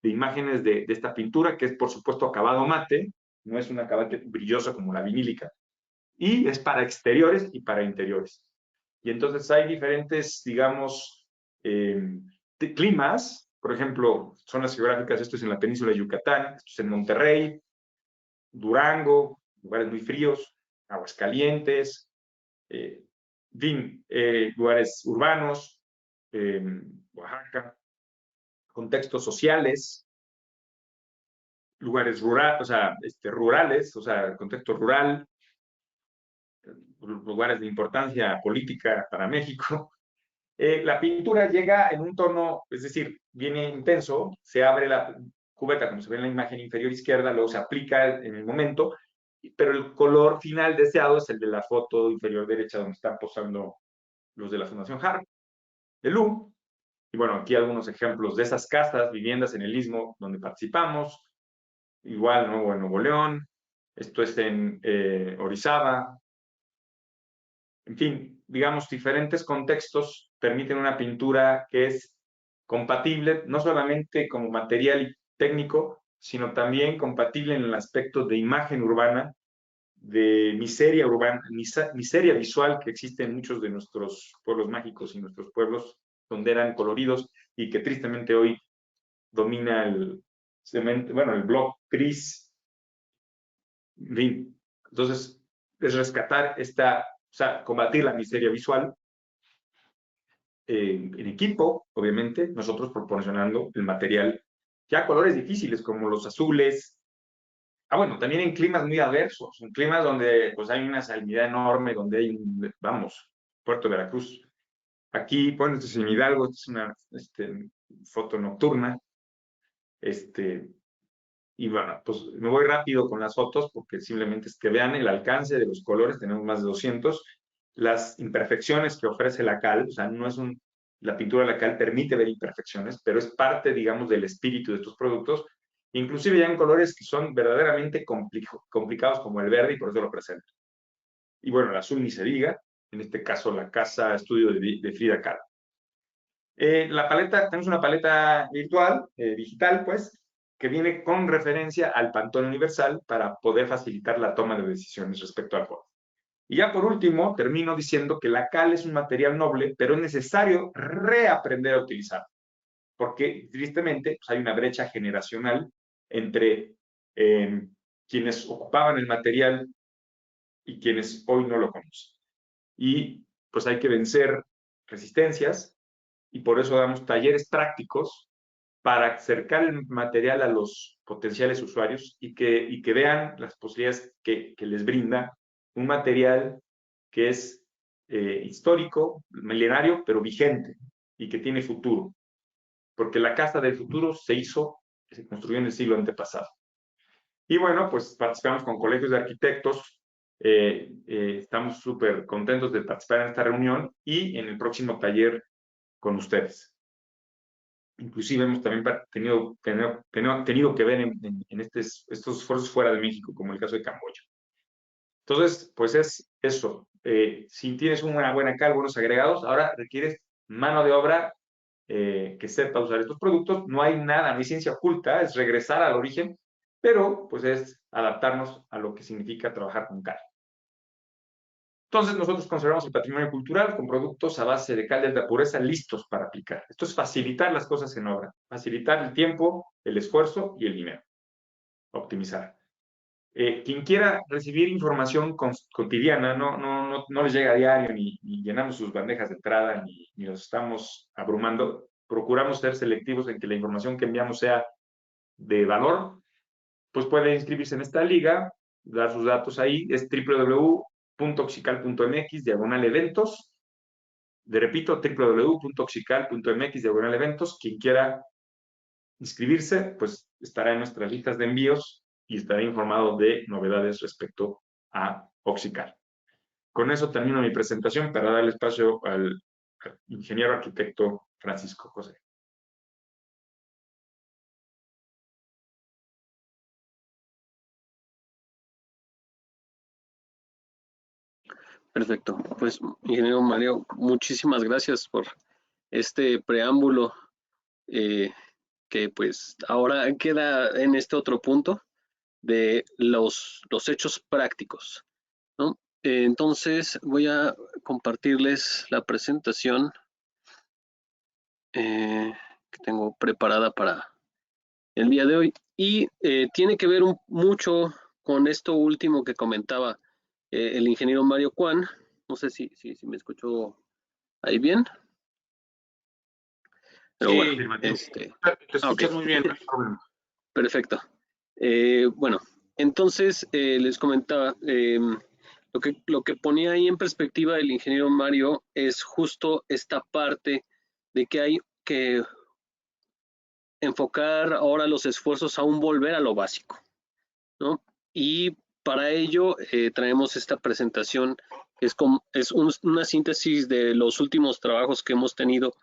imágenes de esta pintura, que es por supuesto acabado mate, no es un acabado brilloso como la vinílica, y es para exteriores y para interiores. Y entonces hay diferentes, digamos, climas. Por ejemplo, zonas geográficas, esto es en la península de Yucatán, esto es en Monterrey, Durango, lugares muy fríos, Aguascalientes, en fin, lugares urbanos, Oaxaca, contextos sociales, lugares rurales, o sea, contexto rural, lugares de importancia política para México. La pintura llega en un tono, es decir, viene intenso, se abre la cubeta, como se ve en la imagen inferior izquierda, luego se aplica en el momento, pero el color final deseado es el de la foto inferior derecha, donde están posando los de la Fundación Harvard de Lu. Y bueno, aquí algunos ejemplos de esas casas, viviendas en el Istmo donde participamos. Igual, en Nuevo León. Esto es en Orizaba. En fin, digamos, diferentes contextos permiten una pintura que es compatible, no solamente como material y técnico, sino también compatible en el aspecto de imagen urbana, de miseria urbana, miseria visual que existe en muchos de nuestros pueblos mágicos y nuestros pueblos donde eran coloridos y que tristemente hoy domina el cemento, el bloc gris. En fin, entonces es rescatar o sea, combatir la miseria visual en equipo, obviamente, nosotros proporcionando el material ya colores difíciles como los azules. Bueno, también en climas muy adversos, en climas donde pues hay una salinidad enorme, donde hay, vamos, Puerto Veracruz. Aquí, bueno, esto es en Hidalgo, esto es una foto nocturna. Y bueno, pues me voy rápido con las fotos porque simplemente es que vean el alcance de los colores, tenemos más de 200, las imperfecciones que ofrece la cal, o sea, no es la pintura de la cal permite ver imperfecciones, pero es parte, digamos, del espíritu de estos productos, inclusive ya en colores que son verdaderamente complicados como el verde y por eso lo presento. Y bueno, el azul ni se diga, en este caso la casa estudio de Frida Kahlo. La paleta, tenemos una paleta virtual, digital, pues, que viene con referencia al Pantone Universal para poder facilitar la toma de decisiones respecto al color. Y ya por último, termino diciendo que la cal es un material noble, pero es necesario reaprender a utilizarlo, porque tristemente pues, hay una brecha generacional entre quienes ocupaban el material y quienes hoy no lo conocen. Y pues hay que vencer resistencias y por eso damos talleres prácticos para acercar el material a los potenciales usuarios y que vean las posibilidades que les brinda un material que es histórico, milenario, pero vigente y que tiene futuro. Porque la casa del futuro se construyó en el siglo antepasado. Y bueno, pues participamos con colegios de arquitectos. Estamos súper contentos de participar en esta reunión y en el próximo taller con ustedes. Inclusive hemos también tenido que ver en estos esfuerzos fuera de México, como el caso de Camboya. Entonces, pues es eso. Si tienes una buena cal, buenos agregados, ahora requieres mano de obra que sepa usar estos productos. No hay nada, no hay ciencia oculta, es regresar al origen, pero pues es adaptarnos a lo que significa trabajar con cal. Entonces, nosotros conservamos el patrimonio cultural con productos a base de cal de alta pureza listos para aplicar. Esto es facilitar las cosas en obra, facilitar el tiempo, el esfuerzo y el dinero. Optimizar. Quien quiera recibir información cotidiana, no les llega a diario, ni llenamos sus bandejas de entrada, ni los estamos abrumando. Procuramos ser selectivos en que la información que enviamos sea de valor. Pues puede inscribirse en esta liga, dar sus datos ahí, es www.oxical.mx/eventos. Repito, www.oxical.mx/eventos. Quien quiera inscribirse, pues estará en nuestras listas de envíos y estará informado de novedades respecto a Oxical. Con eso termino mi presentación para darle espacio al ingeniero arquitecto Francisco José.
Perfecto. Pues, ingeniero Mario, muchísimas gracias por este preámbulo que pues ahora queda en este otro punto de los hechos prácticos, ¿no? Entonces voy a compartirles la presentación que tengo preparada para el día de hoy y tiene que ver mucho con esto último que comentaba el ingeniero Mario Kwan. No sé si me escuchó ahí bien. Pero
Sí,
bueno,
te escuchas
okay.
muy bien, no hay problema.
Perfecto. Bueno, entonces les comentaba, lo que ponía ahí en perspectiva el ingeniero Mario es justo esta parte de que hay que enfocar ahora los esfuerzos a un volver a lo básico, ¿no? Y para ello traemos esta presentación que es una síntesis de los últimos trabajos que hemos tenido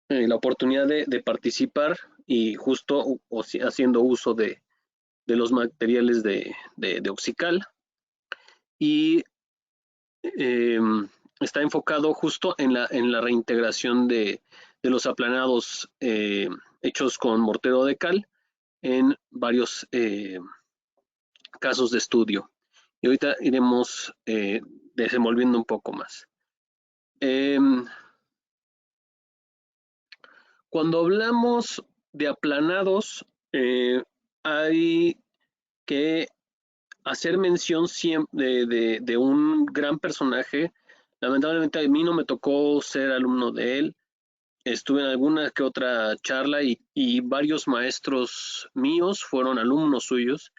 la oportunidad de participar y justo haciendo uso de los materiales de Oxical. Y está enfocado justo en la reintegración de los aplanados hechos con mortero de cal en varios casos de estudio. Y ahorita iremos desenvolviendo un poco más. Cuando hablamos de aplanados, hay que hacer mención siempre de un gran personaje. Lamentablemente a mí no me tocó ser alumno de él. Estuve en alguna que otra charla y varios maestros míos fueron alumnos suyos.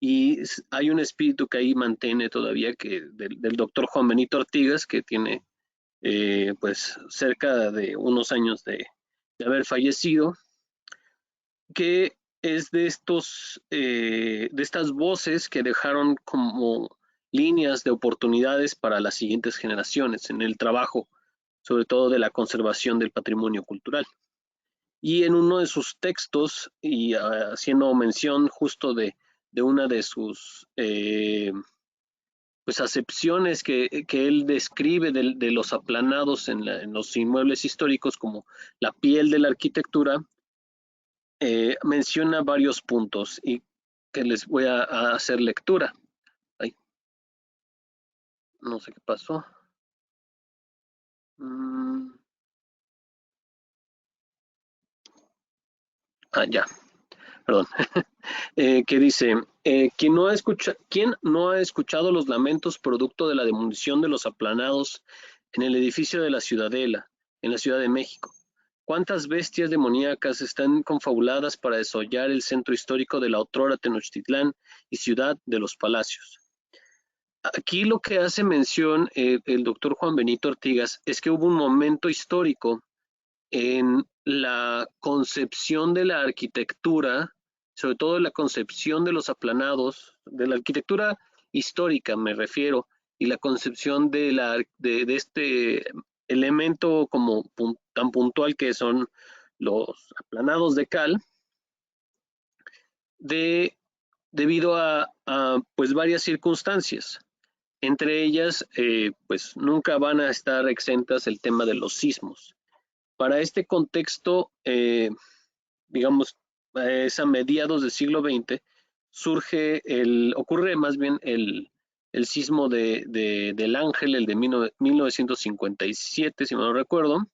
Y hay un espíritu que ahí mantiene todavía del doctor Juan Benito Artigas, que tiene pues cerca de unos años de haber fallecido, que es de estas voces que dejaron como líneas de oportunidades para las siguientes generaciones en el trabajo, sobre todo de la conservación del patrimonio cultural. Y en uno de sus textos, y haciendo mención justo de una de sus pues acepciones que él describe de los aplanados en los inmuebles históricos como la piel de la arquitectura, menciona varios puntos y que les voy a hacer lectura. Ay, no sé qué pasó. Ya, perdón. Que dice, ¿quién no ha escuchado los lamentos producto de la demolición de los aplanados en el edificio de la Ciudadela, en la Ciudad de México? ¿Cuántas bestias demoníacas están confabuladas para desollar el centro histórico de la otrora Tenochtitlán y ciudad de los palacios? Aquí lo que hace mención el doctor Juan Benito Artigas es que hubo un momento histórico en la concepción de la arquitectura, sobre todo en la concepción de los aplanados, de la arquitectura histórica me refiero, y la concepción de este elemento como tan puntual que son los aplanados de cal, debido a pues varias circunstancias. Entre ellas, pues nunca van a estar exentas el tema de los sismos. Para este contexto, digamos, es a mediados del siglo XX, ocurre más bien el sismo del Ángel, el de 1957, si mal no recuerdo,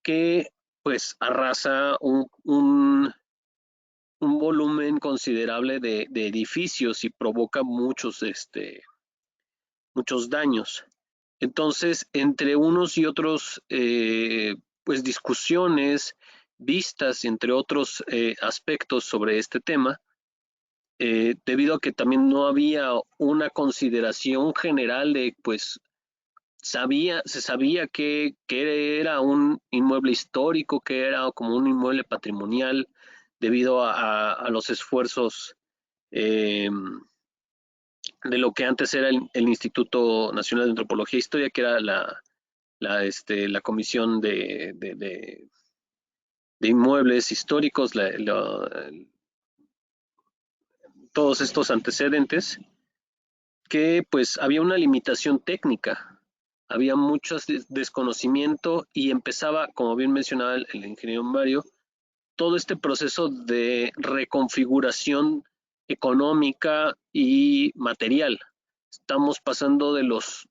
que pues arrasa un volumen considerable de edificios y provoca muchos daños. Entonces, entre unos y otros, pues discusiones, vistas, entre otros aspectos sobre este tema, debido a que también no había una consideración general de, pues, se sabía que era un inmueble histórico, que era como un inmueble patrimonial, debido a los esfuerzos de lo que antes era el Instituto Nacional de Antropología e Historia, que era la Comisión de Inmuebles Históricos, todos estos antecedentes, que pues había una limitación técnica había mucho desconocimiento y empezaba, como bien mencionaba el ingeniero Mario, todo este proceso de reconfiguración económica y material. Estamos pasando de los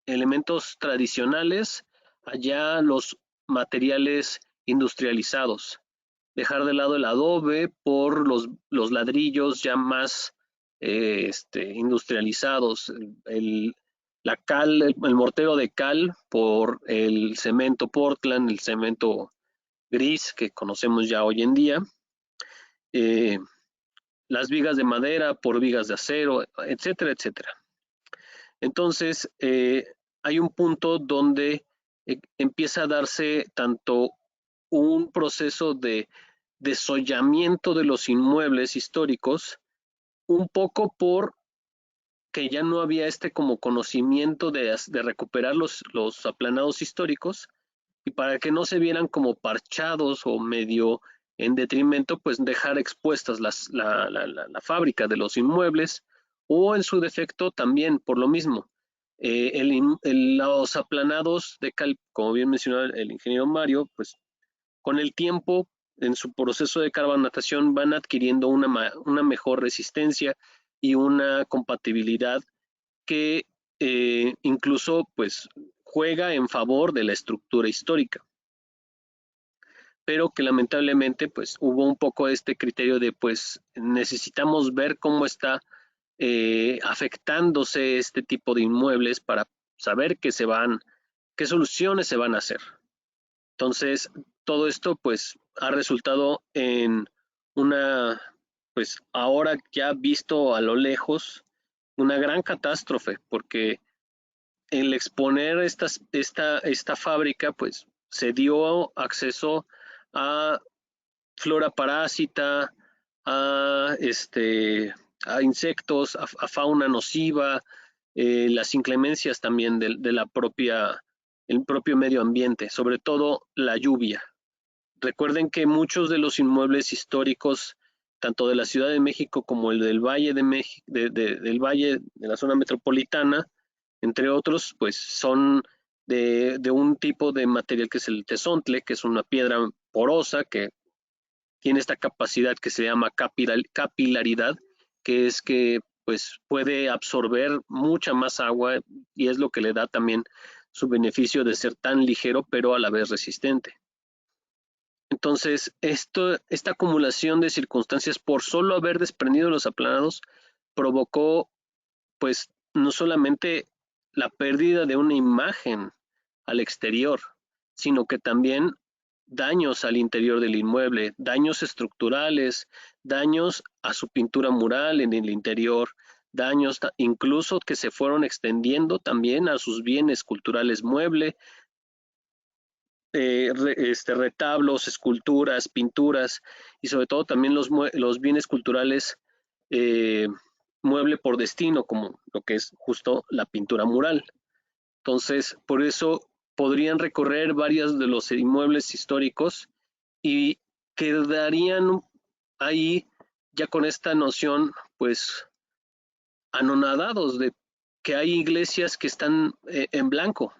elementos tradicionales allá los materiales industrializados. Dejar de lado el adobe por los ladrillos ya más industrializados, la cal, el mortero de cal por el cemento Portland, el cemento gris que conocemos ya hoy en día, las vigas de madera por vigas de acero, etcétera, etcétera. Entonces, hay un punto donde empieza a darse tanto un proceso de desollamiento de los inmuebles históricos, un poco por que ya no había como conocimiento de recuperar los aplanados históricos, y para que no se vieran como parchados o medio en detrimento, pues dejar expuestas la fábrica de los inmuebles, o en su defecto también por lo mismo. Los aplanados de cal, como bien mencionó el ingeniero Mario, pues con el tiempo, en su proceso de carbonatación, van adquiriendo una mejor resistencia y una compatibilidad que incluso pues juega en favor de la estructura histórica, pero que lamentablemente pues hubo un poco este criterio de pues necesitamos ver cómo está afectándose este tipo de inmuebles para saber qué soluciones se van a hacer. Entonces, todo esto pues ha resultado en una, pues ahora ya visto a lo lejos, una gran catástrofe, porque el exponer esta fábrica, pues se dio acceso a flora parásita, a insectos, a fauna nociva, las inclemencias también de el propio medio ambiente, sobre todo la lluvia. Recuerden que muchos de los inmuebles históricos, tanto de la Ciudad de México como el del Valle de México, del Valle de la zona metropolitana, entre otros, pues son de un tipo de material que es el tezontle, que es una piedra porosa que tiene esta capacidad que se llama capilaridad, que es que pues puede absorber mucha más agua y es lo que le da también su beneficio de ser tan ligero pero a la vez resistente. Entonces, esta acumulación de circunstancias por solo haber desprendido los aplanados provocó pues no solamente la pérdida de una imagen al exterior, sino que también daños al interior del inmueble, daños estructurales, daños a su pintura mural en el interior, daños incluso que se fueron extendiendo también a sus bienes culturales mueble, retablos, esculturas, pinturas y sobre todo también los bienes culturales mueble por destino, como lo que es justo la pintura mural. Entonces, por eso podrían recorrer varios de los inmuebles históricos y quedarían ahí ya con esta noción, pues, anonadados de que hay iglesias que están en blanco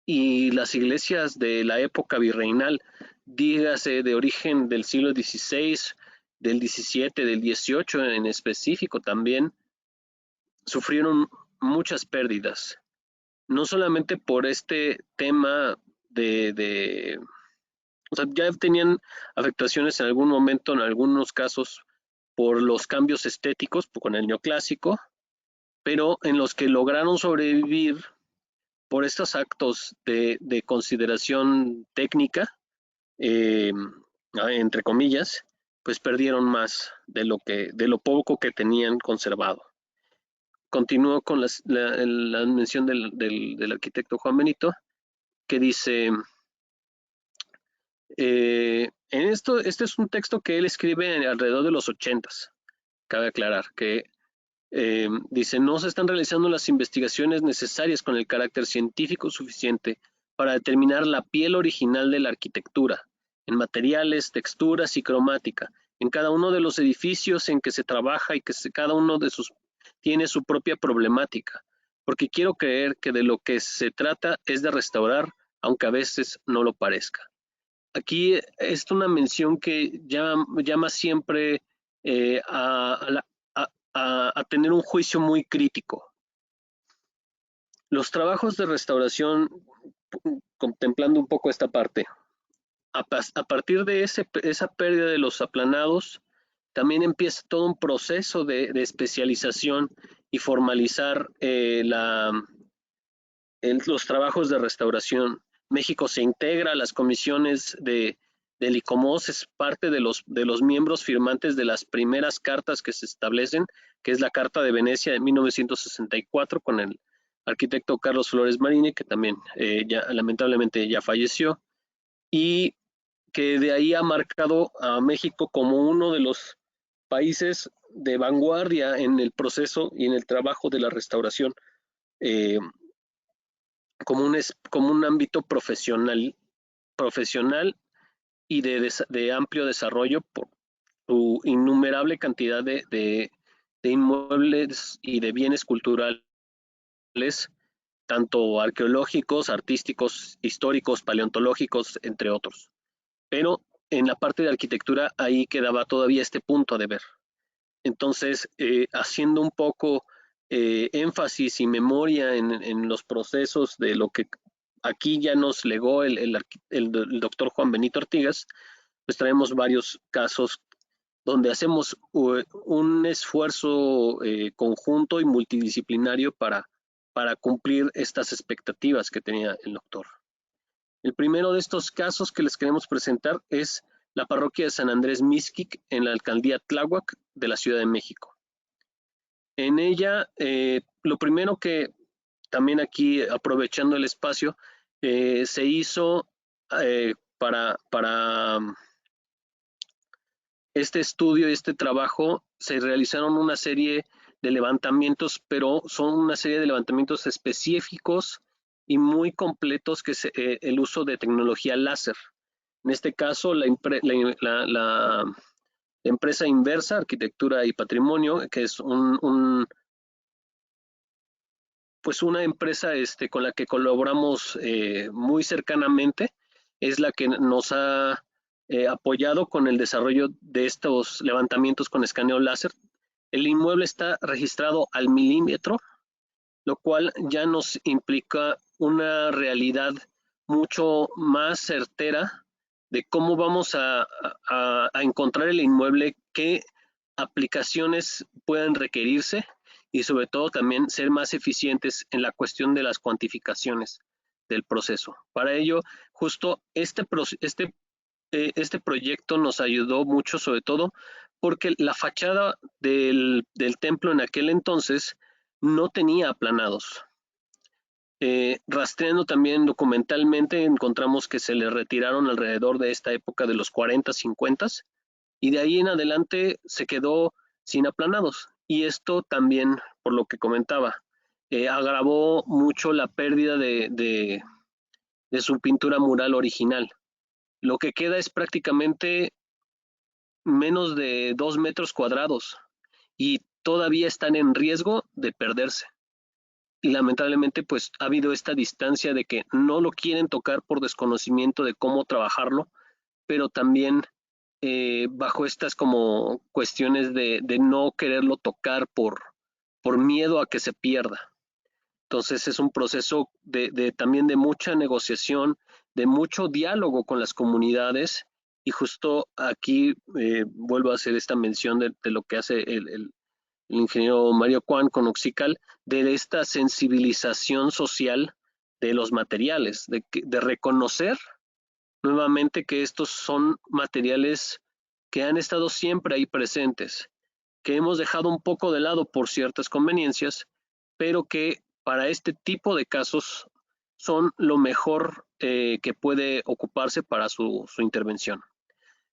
y las iglesias de la época virreinal, dígase de origen del siglo XVI, del XVII, del XVIII en específico también, sufrieron muchas pérdidas. No solamente por este tema o sea, ya tenían afectaciones en algún momento, en algunos casos, por los cambios estéticos, con el neoclásico, pero en los que lograron sobrevivir por estos actos de consideración técnica, entre comillas, pues perdieron más de lo poco que tenían conservado. Continúo con la mención del arquitecto Juan Benito, que dice, este es un texto que él escribe alrededor de los 80s, cabe aclarar, que dice, no se están realizando las investigaciones necesarias con el carácter científico suficiente para determinar la piel original de la arquitectura, en materiales, texturas y cromática, en cada uno de los edificios en que se trabaja y que cada uno de sus tiene su propia problemática. porque quiero creer que de lo que se trata es de restaurar, aunque a veces no lo parezca. Aquí es una mención que llama siempre a tener un juicio muy crítico. Los trabajos de restauración, contemplando un poco esta parte, a partir de esa pérdida de los aplanados, también empieza todo un proceso de especialización y formalizar los trabajos de restauración. México se integra a las comisiones del ICOMOS, es parte de los miembros firmantes de las primeras cartas que se establecen, que es la Carta de Venecia de 1964 con el arquitecto Carlos Flores Marini, que también lamentablemente ya falleció, y que de ahí ha marcado a México como uno de los países de vanguardia en el proceso y en el trabajo de la restauración, como un ámbito profesional y de amplio desarrollo por su innumerable cantidad de inmuebles y de bienes culturales, tanto arqueológicos, artísticos, históricos, paleontológicos, entre otros. Pero en la parte de arquitectura ahí quedaba todavía este punto de ver. Entonces, haciendo un poco énfasis y memoria en los procesos de lo que aquí ya nos legó el doctor Juan Benito Artigas, pues traemos varios casos donde hacemos un esfuerzo conjunto y multidisciplinario para cumplir estas expectativas que tenía el doctor. El primero de estos casos que les queremos presentar es la parroquia de San Andrés Mixquic en la alcaldía Tláhuac de la Ciudad de México. En ella, lo primero que también aquí, aprovechando el espacio, se hizo para este estudio y este trabajo, se realizaron una serie de levantamientos, pero son una serie de levantamientos específicos y muy completos, que es el uso de tecnología láser. En este caso, la empresa Inversa, Arquitectura y Patrimonio, que es pues una empresa con la que colaboramos muy cercanamente, es la que nos ha apoyado con el desarrollo de estos levantamientos con escaneo láser. El inmueble está registrado al milímetro, lo cual ya nos implica una realidad mucho más certera de cómo vamos a encontrar el inmueble, qué aplicaciones pueden requerirse y sobre todo también ser más eficientes en la cuestión de las cuantificaciones del proceso. Para ello, justo este proyecto nos ayudó mucho, sobre todo porque la fachada del templo en aquel entonces no tenía aplanados. Rastreando también documentalmente, encontramos que se le retiraron alrededor de esta época de los 40, 50, y de ahí en adelante se quedó sin aplanados. Y esto también, por lo que comentaba, agravó mucho la pérdida de su pintura mural original. Lo que queda es prácticamente menos de 2 metros cuadrados y todavía están en riesgo de perderse. Y lamentablemente pues ha habido esta distancia de que no lo quieren tocar por desconocimiento de cómo trabajarlo, pero también bajo estas como cuestiones de no quererlo tocar por miedo a que se pierda. Entonces es un proceso también de mucha negociación, de mucho diálogo con las comunidades, y justo aquí vuelvo a hacer esta mención de lo que hace el ingeniero Mario Juan con Oxical, de esta sensibilización social de los materiales, de reconocer nuevamente que estos son materiales que han estado siempre ahí presentes, que hemos dejado un poco de lado por ciertas conveniencias, pero que para este tipo de casos son lo mejor que puede ocuparse para su intervención.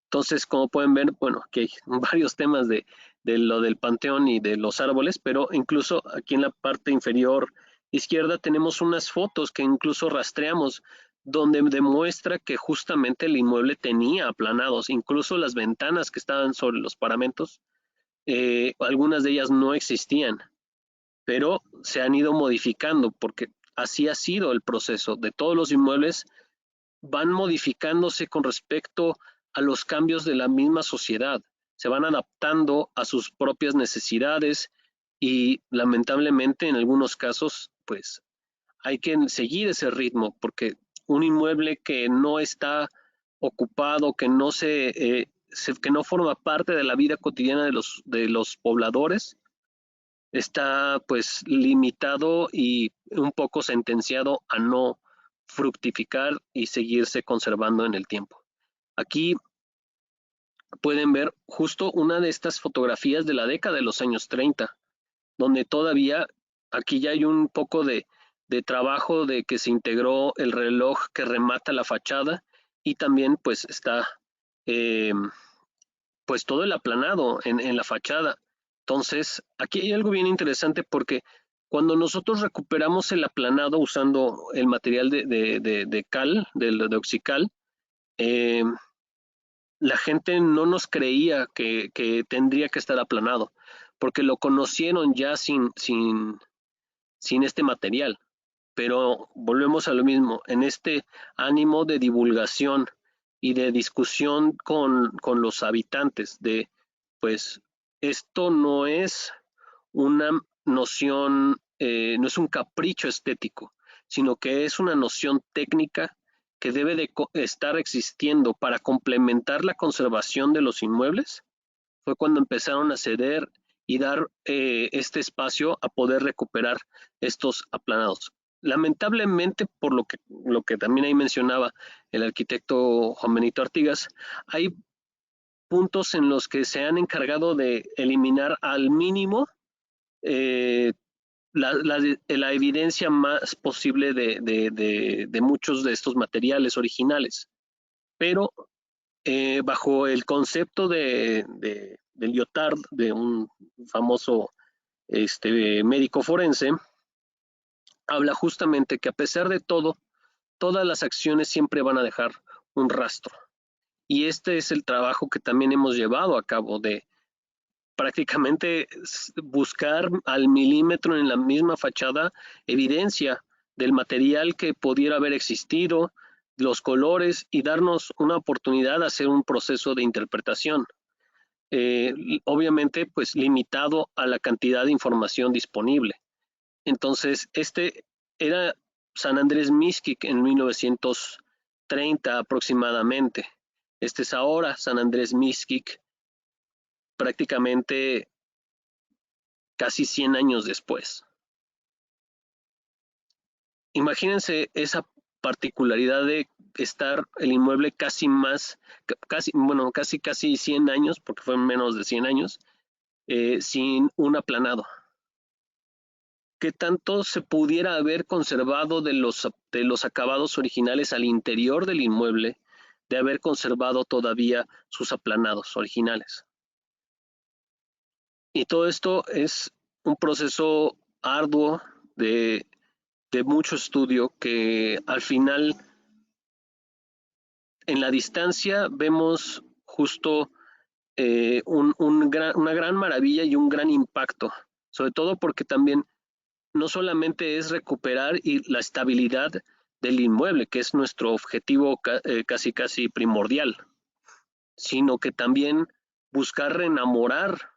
Entonces, como pueden ver, bueno, aquí hay varios temas de lo del panteón y de los árboles, pero incluso aquí en la parte inferior izquierda tenemos unas fotos que incluso rastreamos, donde demuestra que justamente el inmueble tenía aplanados, incluso las ventanas que estaban sobre los paramentos, algunas de ellas no existían, pero se han ido modificando porque así ha sido el proceso de todos los inmuebles, van modificándose con respecto a los cambios de la misma sociedad, se van adaptando a sus propias necesidades y lamentablemente en algunos casos pues hay que seguir ese ritmo porque un inmueble que no está ocupado, que no forma parte de la vida cotidiana de los pobladores, está pues limitado y un poco sentenciado a no fructificar y seguirse conservando en el tiempo. Aquí pueden ver justo una de estas fotografías de la década de los años 30, donde todavía aquí ya hay un poco de trabajo de que se integró el reloj que remata la fachada y también pues está pues todo el aplanado en la fachada. Entonces, aquí hay algo bien interesante porque cuando nosotros recuperamos el aplanado usando el material de cal, de oxical, la gente no nos creía que tendría que estar aplanado, porque lo conocieron ya sin este material. Pero volvemos a lo mismo, en este ánimo de divulgación y de discusión con los habitantes de, pues, esto no es una noción, no es un capricho estético, sino que es una noción técnica que debe de estar existiendo para complementar la conservación de los inmuebles. Fue cuando empezaron a ceder y dar este espacio a poder recuperar estos aplanados. Lamentablemente, por lo que también ahí mencionaba el arquitecto Juan Benito Artigas, hay puntos en los que se han encargado de eliminar al mínimo la evidencia más posible de muchos de estos materiales originales. Pero bajo el concepto de Lyotard, de un famoso médico forense, habla justamente que a pesar de todo, todas las acciones siempre van a dejar un rastro. Y este es el trabajo que también hemos llevado a cabo de prácticamente buscar al milímetro en la misma fachada evidencia del material que pudiera haber existido, los colores y darnos una oportunidad de hacer un proceso de interpretación. Obviamente, pues limitado a la cantidad de información disponible. Entonces, este era San Andrés Mixquic en 1930 aproximadamente. Este es ahora San Andrés Mixquic, prácticamente casi 100 años después. Imagínense esa particularidad de estar el inmueble casi 100 años, porque fue menos de 100 años, sin un aplanado. ¿Qué tanto se pudiera haber conservado de los acabados originales al interior del inmueble, de haber conservado todavía sus aplanados originales? Y todo esto es un proceso arduo de mucho estudio que al final, en la distancia, vemos justo una gran maravilla y un gran impacto, sobre todo porque también no solamente es recuperar la estabilidad del inmueble, que es nuestro objetivo casi primordial, sino que también buscar reenamorar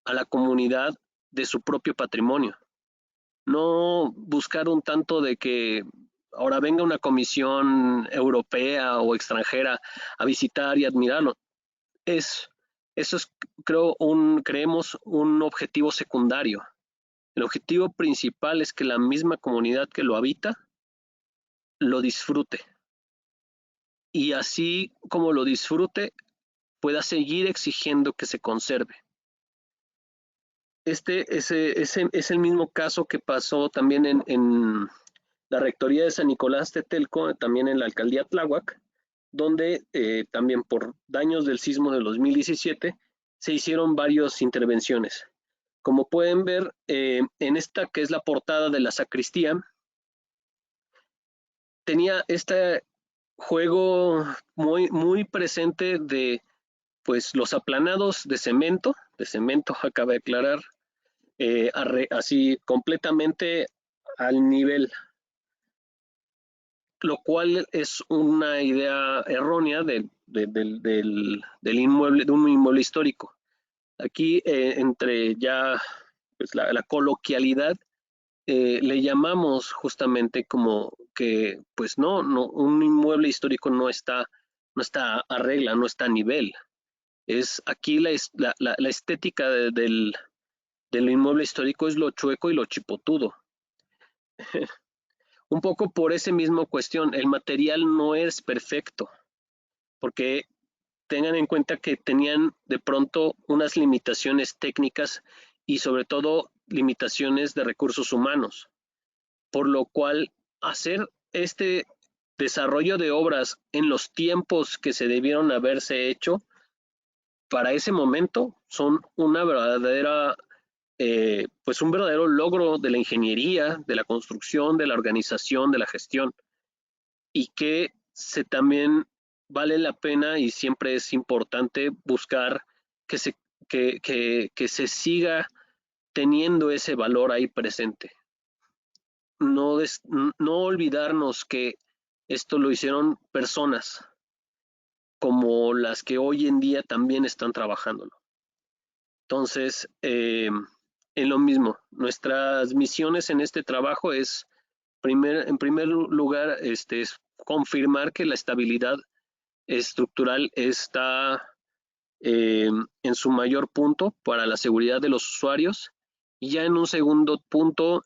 a la comunidad de su propio patrimonio. No buscar un tanto de que ahora venga una comisión europea o extranjera a visitar y admirarlo. Eso es, creemos, un objetivo secundario. El objetivo principal es que la misma comunidad que lo habita lo disfrute. Y así como lo disfrute, pueda seguir exigiendo que se conserve. Es el mismo caso que pasó también en la Rectoría de San Nicolás Tetelco, también en la Alcaldía Tláhuac, donde también por daños del sismo de 2017 se hicieron varias intervenciones. Como pueden ver, en esta que es la portada de la sacristía, tenía este juego muy presente de pues los aplanados de cemento acaba de aclarar, así completamente al nivel, lo cual es una idea errónea del inmueble, de un inmueble histórico. Aquí, entre ya pues, la coloquialidad, le llamamos justamente como que, pues no, un inmueble histórico no está a regla, no está a nivel. Es aquí la estética del inmueble histórico es lo chueco y lo chipotudo. Un poco por esa misma cuestión, el material no es perfecto, porque tengan en cuenta que tenían de pronto unas limitaciones técnicas y sobre todo limitaciones de recursos humanos, por lo cual hacer este desarrollo de obras en los tiempos que se debieron haberse hecho para ese momento son una verdadera, pues un verdadero logro de la ingeniería, de la construcción, de la organización, de la gestión, y que también vale la pena y siempre es importante buscar que se siga teniendo ese valor ahí presente. No olvidarnos que esto lo hicieron personas como las que hoy en día también están trabajándolo. Entonces, en lo mismo, nuestras misiones en este trabajo es, en primer lugar, es confirmar que la estabilidad estructural está en su mayor punto para la seguridad de los usuarios, y ya en un segundo punto,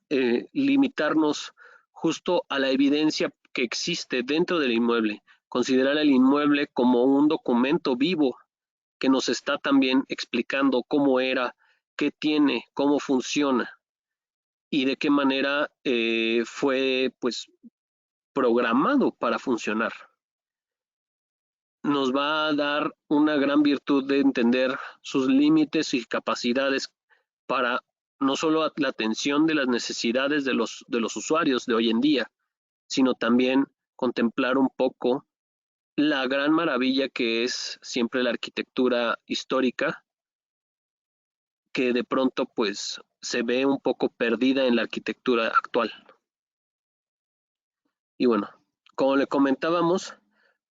limitarnos justo a la evidencia que existe dentro del inmueble, considerar el inmueble como un documento vivo que nos está también explicando cómo era, qué tiene, cómo funciona y de qué manera fue pues programado para funcionar. Nos va a dar una gran virtud de entender sus límites y capacidades para no solo la atención de las necesidades de los usuarios de hoy en día, sino también contemplar un poco la gran maravilla que es siempre la arquitectura histórica, que de pronto pues se ve un poco perdida en la arquitectura actual. Y bueno, como le comentábamos,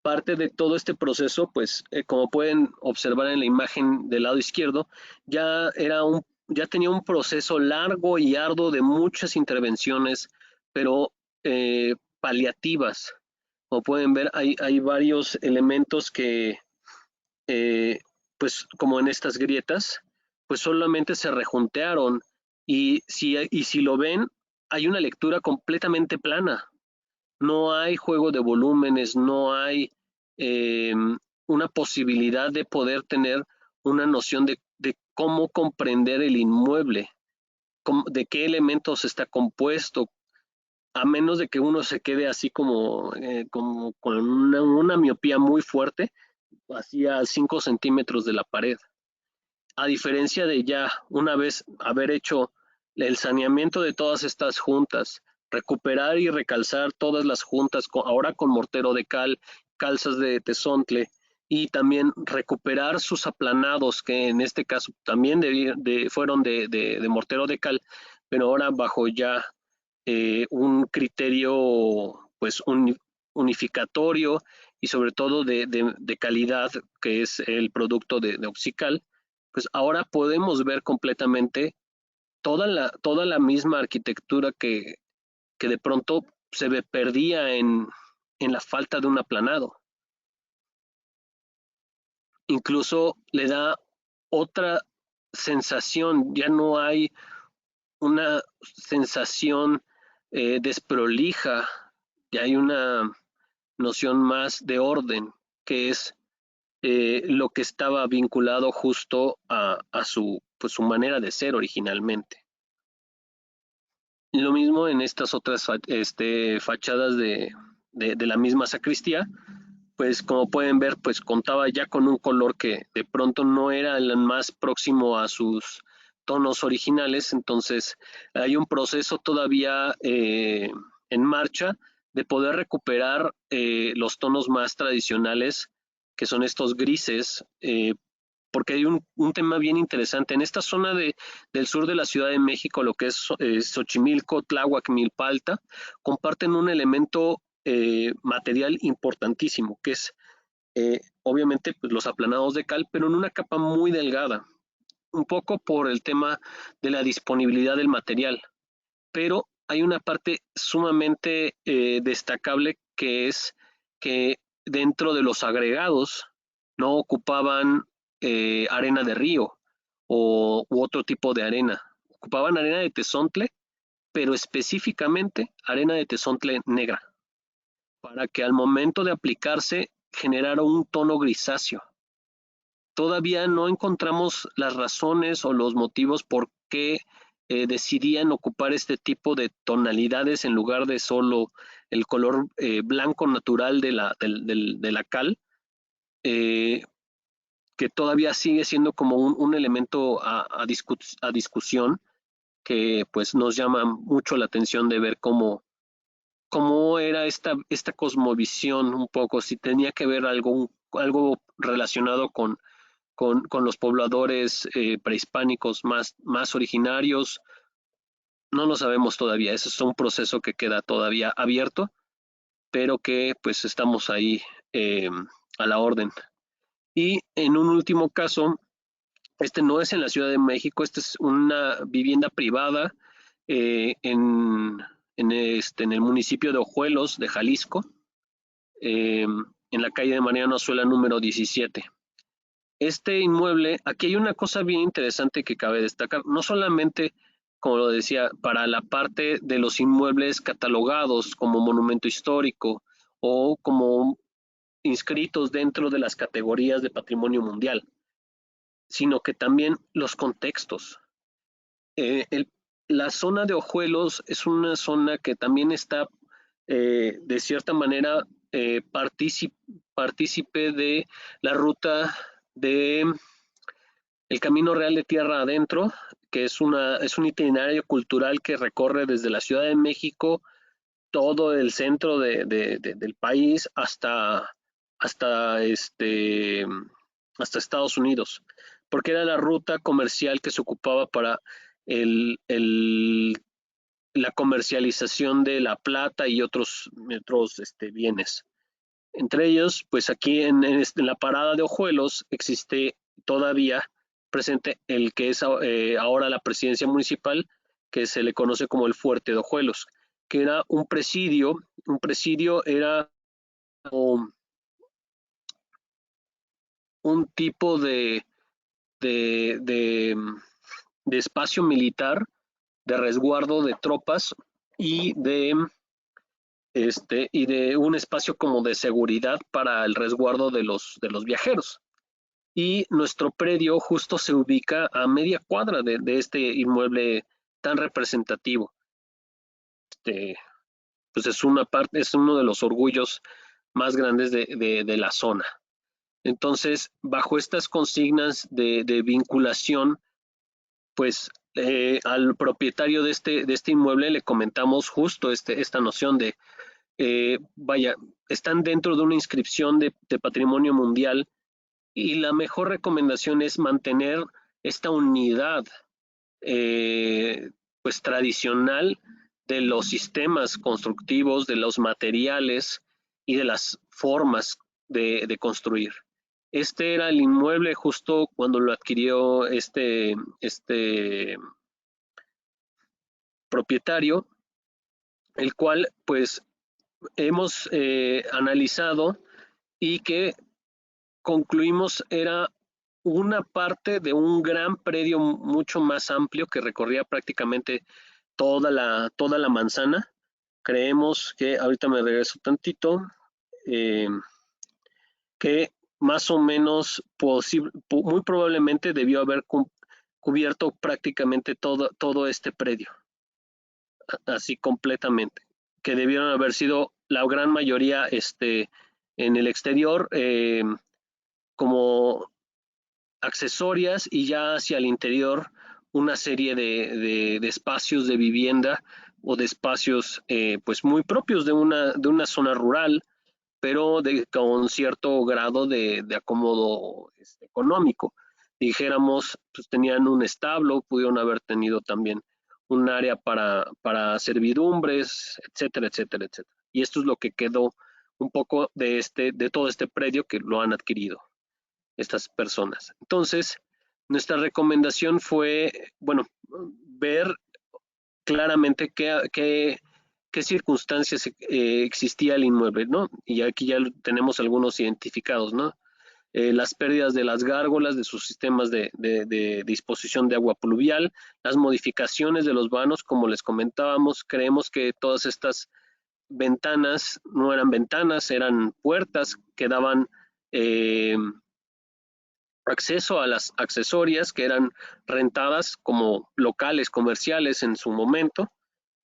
parte de todo este proceso, pues como pueden observar en la imagen del lado izquierdo, ya tenía un proceso largo y arduo de muchas intervenciones, pero paliativas. Como pueden ver, hay varios elementos que, pues como en estas grietas, pues solamente se rejuntearon, y si lo ven, hay una lectura completamente plana. No hay juego de volúmenes, no hay una posibilidad de poder tener una noción de cómo comprender el inmueble, de qué elementos está compuesto, a menos de que uno se quede así como con una miopía muy fuerte, así a 5 centímetros de la pared. A diferencia de ya, una vez haber hecho el saneamiento de todas estas juntas, recuperar y recalzar todas las juntas, ahora con mortero de cal, calzas de tezontle, y también recuperar sus aplanados, que en este caso también fueron de mortero de cal, pero ahora bajo ya un criterio pues unificatorio y sobre todo de calidad, que es el producto de Oxical. Pues ahora podemos ver completamente toda la misma arquitectura que de pronto se perdía en la falta de un aplanado. Incluso le da otra sensación, ya no hay una sensación desprolija, ya hay una noción más de orden, que es lo que estaba vinculado justo a su manera de ser originalmente. Lo mismo en estas otras fachadas de la misma sacristía, pues como pueden ver, pues contaba ya con un color que de pronto no era el más próximo a sus tonos originales. Entonces hay un proceso todavía en marcha de poder recuperar los tonos más tradicionales, que son estos grises, porque hay un tema bien interesante. En esta zona del sur de la Ciudad de México, lo que es Xochimilco, Tláhuac, Milpalta, comparten un elemento material importantísimo, que es obviamente pues, los aplanados de cal, pero en una capa muy delgada, un poco por el tema de la disponibilidad del material, pero hay una parte sumamente destacable, que es que dentro de los agregados no ocupaban arena de río u otro tipo de arena, ocupaban arena de tezontle, pero específicamente arena de tezontle negra, para que al momento de aplicarse generara un tono grisáceo. Todavía no encontramos las razones o los motivos por qué decidían ocupar este tipo de tonalidades en lugar de solo el color blanco natural de la cal, que todavía sigue siendo como un elemento a discusión, que pues nos llama mucho la atención de ver cómo era esta cosmovisión un poco, si tenía que ver algo relacionado con los pobladores prehispánicos más originarios. No lo sabemos todavía, ese es un proceso que queda todavía abierto, pero que pues estamos ahí a la orden. Y en un último caso, este no es en la Ciudad de México, esta es una vivienda privada en el municipio de Ojuelos, de Jalisco, en la calle de Mariano Azuela número 17. Este inmueble, aquí hay una cosa bien interesante que cabe destacar, no solamente, como lo decía, para la parte de los inmuebles catalogados como monumento histórico o como inscritos dentro de las categorías de patrimonio mundial, sino que también los contextos. La zona de Ojuelos es una zona que también está, de cierta manera, partícipe de la ruta de el Camino Real de Tierra Adentro, que es un itinerario cultural que recorre desde la Ciudad de México todo el centro del país hasta Estados Unidos, porque era la ruta comercial que se ocupaba para la comercialización de la plata y otros bienes. Entre ellos, pues aquí en la parada de Ojuelos existe todavía presente el que es ahora la presidencia municipal, que se le conoce como el Fuerte de Ojuelos, que era un presidio era un tipo de espacio militar de resguardo de tropas y de un espacio como de seguridad para el resguardo de los viajeros. Y nuestro predio justo se ubica a media cuadra de este inmueble tan representativo. Pues es uno de los orgullos más grandes de la zona. Entonces, bajo estas consignas de vinculación, pues al propietario de este inmueble le comentamos justo esta noción de, están dentro de una inscripción de patrimonio mundial, y la mejor recomendación es mantener esta unidad pues tradicional de los sistemas constructivos, de los materiales y de las formas de construir. Este era el inmueble justo cuando lo adquirió este propietario, el cual pues hemos analizado y que concluimos era una parte de un gran predio mucho más amplio que recorría prácticamente toda la manzana. Creemos que, ahorita me regreso tantito, que más o menos muy probablemente debió haber cubierto prácticamente todo este predio, así completamente, que debieron haber sido la gran mayoría en el exterior como accesorias, y ya hacia el interior una serie de espacios de vivienda o de espacios pues muy propios de una zona rural, pero con cierto grado de acomodo económico. dijéramos, pues tenían un establo, pudieron haber tenido también un área para servidumbres, etcétera, etcétera, etcétera. Y esto es lo que quedó un poco de todo este predio que lo han adquirido estas personas. Entonces, nuestra recomendación fue, bueno, ver claramente qué circunstancias existía el inmueble, ¿no? Y aquí ya tenemos algunos identificados, ¿no? Las pérdidas de las gárgolas, de sus sistemas de disposición de agua pluvial, las modificaciones de los vanos, como les comentábamos, creemos que todas estas ventanas no eran ventanas, eran puertas que daban acceso a las accesorias que eran rentadas como locales comerciales en su momento,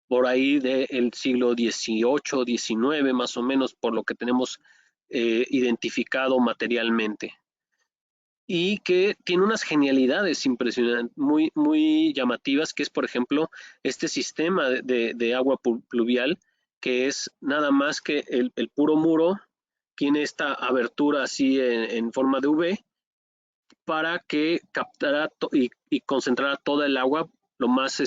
por ahí del siglo XVIII, XIX más o menos, por lo que tenemos identificado materialmente. Y que tiene unas genialidades impresionantes, muy llamativas, que es, por ejemplo, este sistema de agua pluvial, que es nada más que el puro muro, tiene esta abertura así en forma de V, para que captara y concentrara toda el agua lo más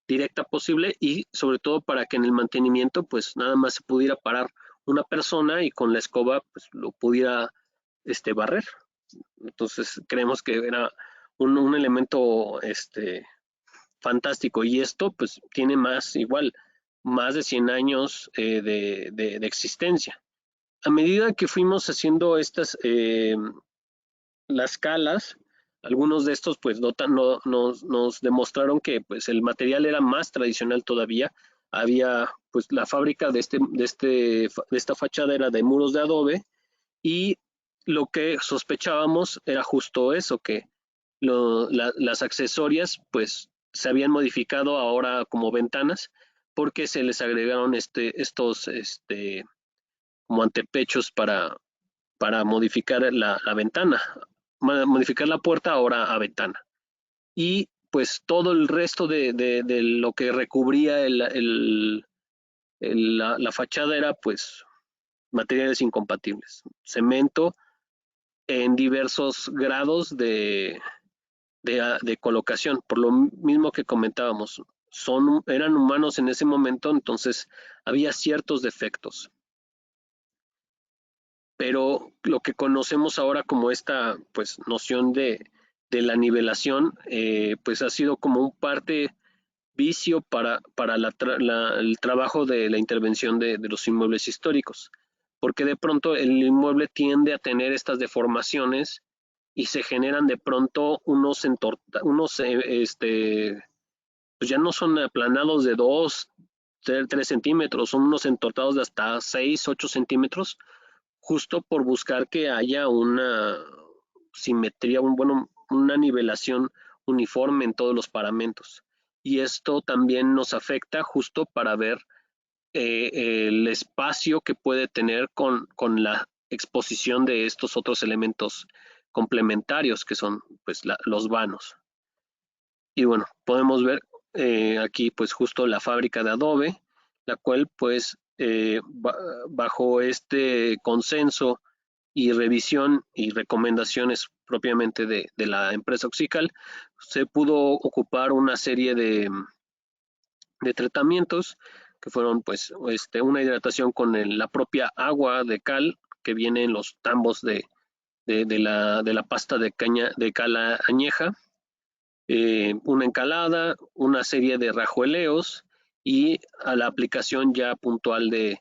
directa posible, y sobre todo para que en el mantenimiento pues nada más se pudiera parar una persona y con la escoba pues lo pudiera barrer. Entonces creemos que era un elemento fantástico, y esto pues tiene más de 100 años de existencia. A medida que fuimos haciendo las calas, algunos de estos pues nos demostraron que pues el material era más tradicional todavía. Había pues la fábrica de esta fachada era de muros de adobe, y lo que sospechábamos era justo eso, que las accesorias pues se habían modificado ahora como ventanas, porque se les agregaron estos como antepechos para modificar la ventana, modificar la puerta ahora a ventana. Y pues todo el resto de lo que recubría la fachada era pues materiales incompatibles, cemento en diversos grados de colocación, por lo mismo que comentábamos, eran humanos en ese momento, entonces había ciertos defectos. Pero lo que conocemos ahora como esta pues noción de la nivelación, pues ha sido como un parte vicio para el trabajo de la intervención de los inmuebles históricos, porque de pronto el inmueble tiende a tener estas deformaciones y se generan de pronto pues ya no son aplanados de 2, 3 centímetros, son unos entortados de hasta 6, 8 centímetros, justo por buscar que haya una simetría, una nivelación uniforme en todos los paramentos. Y esto también nos afecta justo para ver el espacio que puede tener con la exposición de estos otros elementos complementarios que son pues los vanos. Y bueno, podemos ver aquí pues justo la fábrica de adobe, la cual pues bajo este consenso y revisión y recomendaciones propiamente de la empresa Oxical, se pudo ocupar una serie de tratamientos que fueron pues una hidratación con la propia agua de cal que viene en los tambos de la pasta de cal añeja, una encalada, una serie de rajueleos y a la aplicación ya puntual de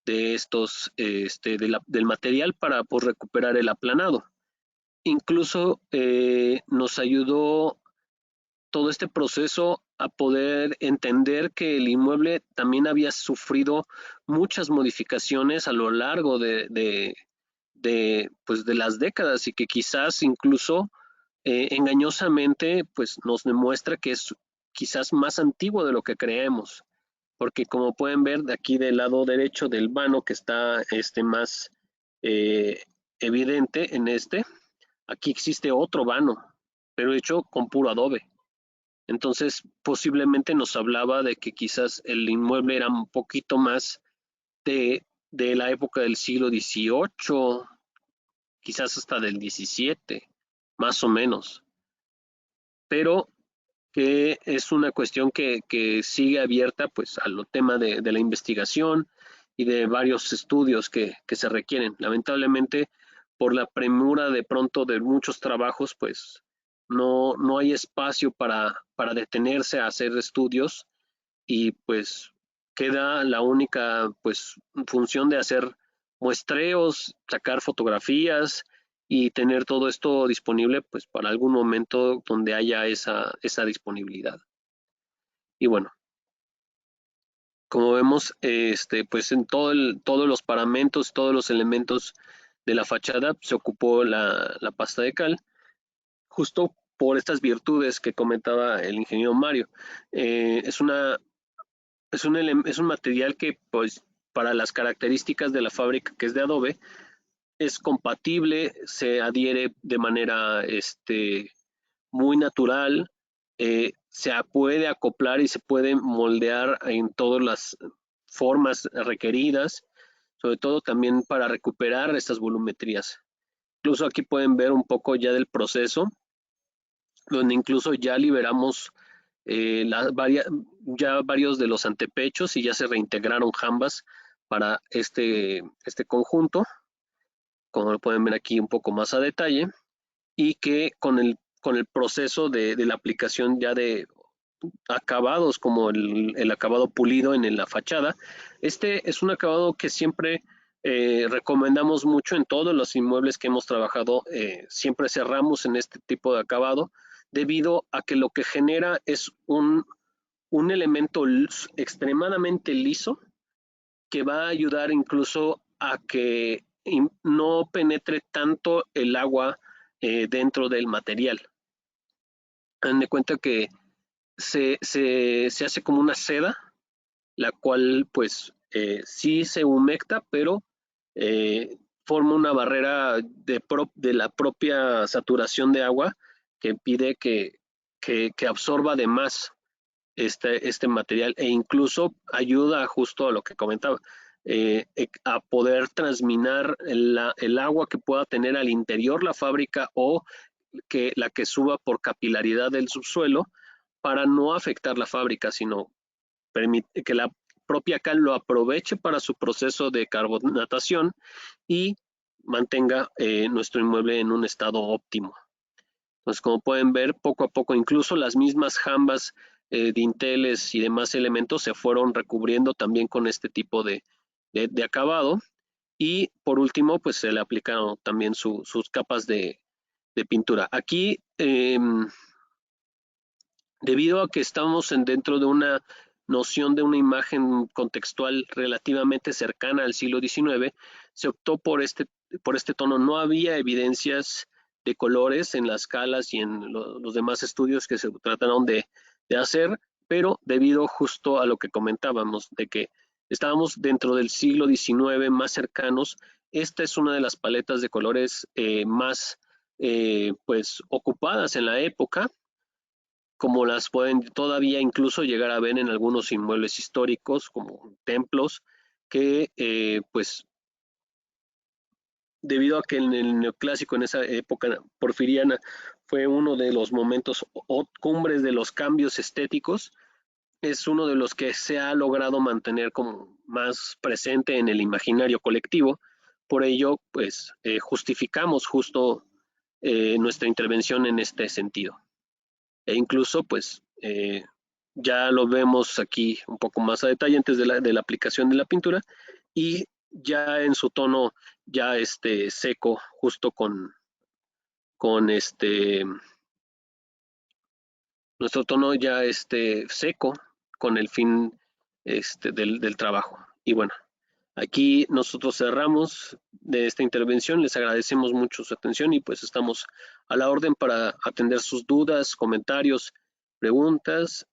estos, del material para pues, recuperar el aplanado. Incluso nos ayudó todo este proceso a poder entender que el inmueble también había sufrido muchas modificaciones a lo largo de las décadas, y que quizás incluso engañosamente pues nos demuestra que es quizás más antiguo de lo que creemos, porque como pueden ver de aquí del lado derecho del vano que está más evidente en aquí existe otro vano, pero hecho con puro adobe. Entonces posiblemente nos hablaba de que quizás el inmueble era un poquito más de la época del siglo XVIII, quizás hasta del XVII, más o menos, pero que es una cuestión que sigue abierta pues al tema de la investigación y de varios estudios que se requieren. Lamentablemente, por la premura de pronto de muchos trabajos, pues no hay espacio para detenerse a hacer estudios y pues queda la única pues función de hacer muestreos, sacar fotografías y tener todo esto disponible pues para algún momento donde haya esa disponibilidad. Y bueno, como vemos, pues en todos los paramentos, todos los elementos de la fachada se ocupó la pasta de cal, justo por estas virtudes que comentaba el ingeniero Mario. Es un material que, pues, para las características de la fábrica, que es de adobe, es compatible, se adhiere de manera muy natural, se puede acoplar y se puede moldear en todas las formas requeridas, sobre todo también para recuperar estas volumetrías. Incluso aquí pueden ver un poco ya del proceso, donde incluso ya liberamos ya varios de los antepechos y ya se reintegraron jambas para este conjunto, como lo pueden ver aquí un poco más a detalle, y que con el proceso de la aplicación ya de acabados como el acabado pulido en la fachada, este es un acabado que siempre recomendamos mucho en todos los inmuebles que hemos trabajado, siempre cerramos en este tipo de acabado, debido a que lo que genera es un elemento extremadamente liso que va a ayudar incluso a que no penetre tanto el agua dentro del material. Den de cuenta que se hace como una seda, la cual pues sí se humecta, pero forma una barrera de la propia saturación de agua que impide que absorba de más este material e incluso ayuda justo a lo que comentaba, a poder transminar el agua que pueda tener al interior la fábrica o la que suba por capilaridad del subsuelo para no afectar la fábrica, sino que la propia cal lo aproveche para su proceso de carbonatación y mantenga nuestro inmueble en un estado óptimo. Entonces, como pueden ver, poco a poco, incluso las mismas jambas, dinteles y demás elementos se fueron recubriendo también con este tipo de acabado. Y por último, pues se le aplicaron también sus capas de pintura. Aquí, debido a que estamos dentro de una noción de una imagen contextual relativamente cercana al siglo XIX, se optó por este tono. No había evidencias de colores en las calas y en los demás estudios que se trataron de hacer, pero debido justo a lo que comentábamos, de que estábamos dentro del siglo XIX más cercanos, esta es una de las paletas de colores más pues ocupadas en la época, como las pueden todavía incluso llegar a ver en algunos inmuebles históricos, como templos, que pues debido a que en el neoclásico, en esa época porfiriana, fue uno de los momentos o cumbres de los cambios estéticos, es uno de los que se ha logrado mantener como más presente en el imaginario colectivo. Por ello, pues justificamos justo nuestra intervención en este sentido. E incluso, pues, ya lo vemos aquí un poco más a detalle antes de la aplicación de la pintura y ya en su tono ya seco, justo con nuestro tono ya seco con el fin del trabajo. Y bueno, aquí nosotros cerramos de esta intervención, les agradecemos mucho su atención y pues estamos a la orden para atender sus dudas, comentarios, preguntas,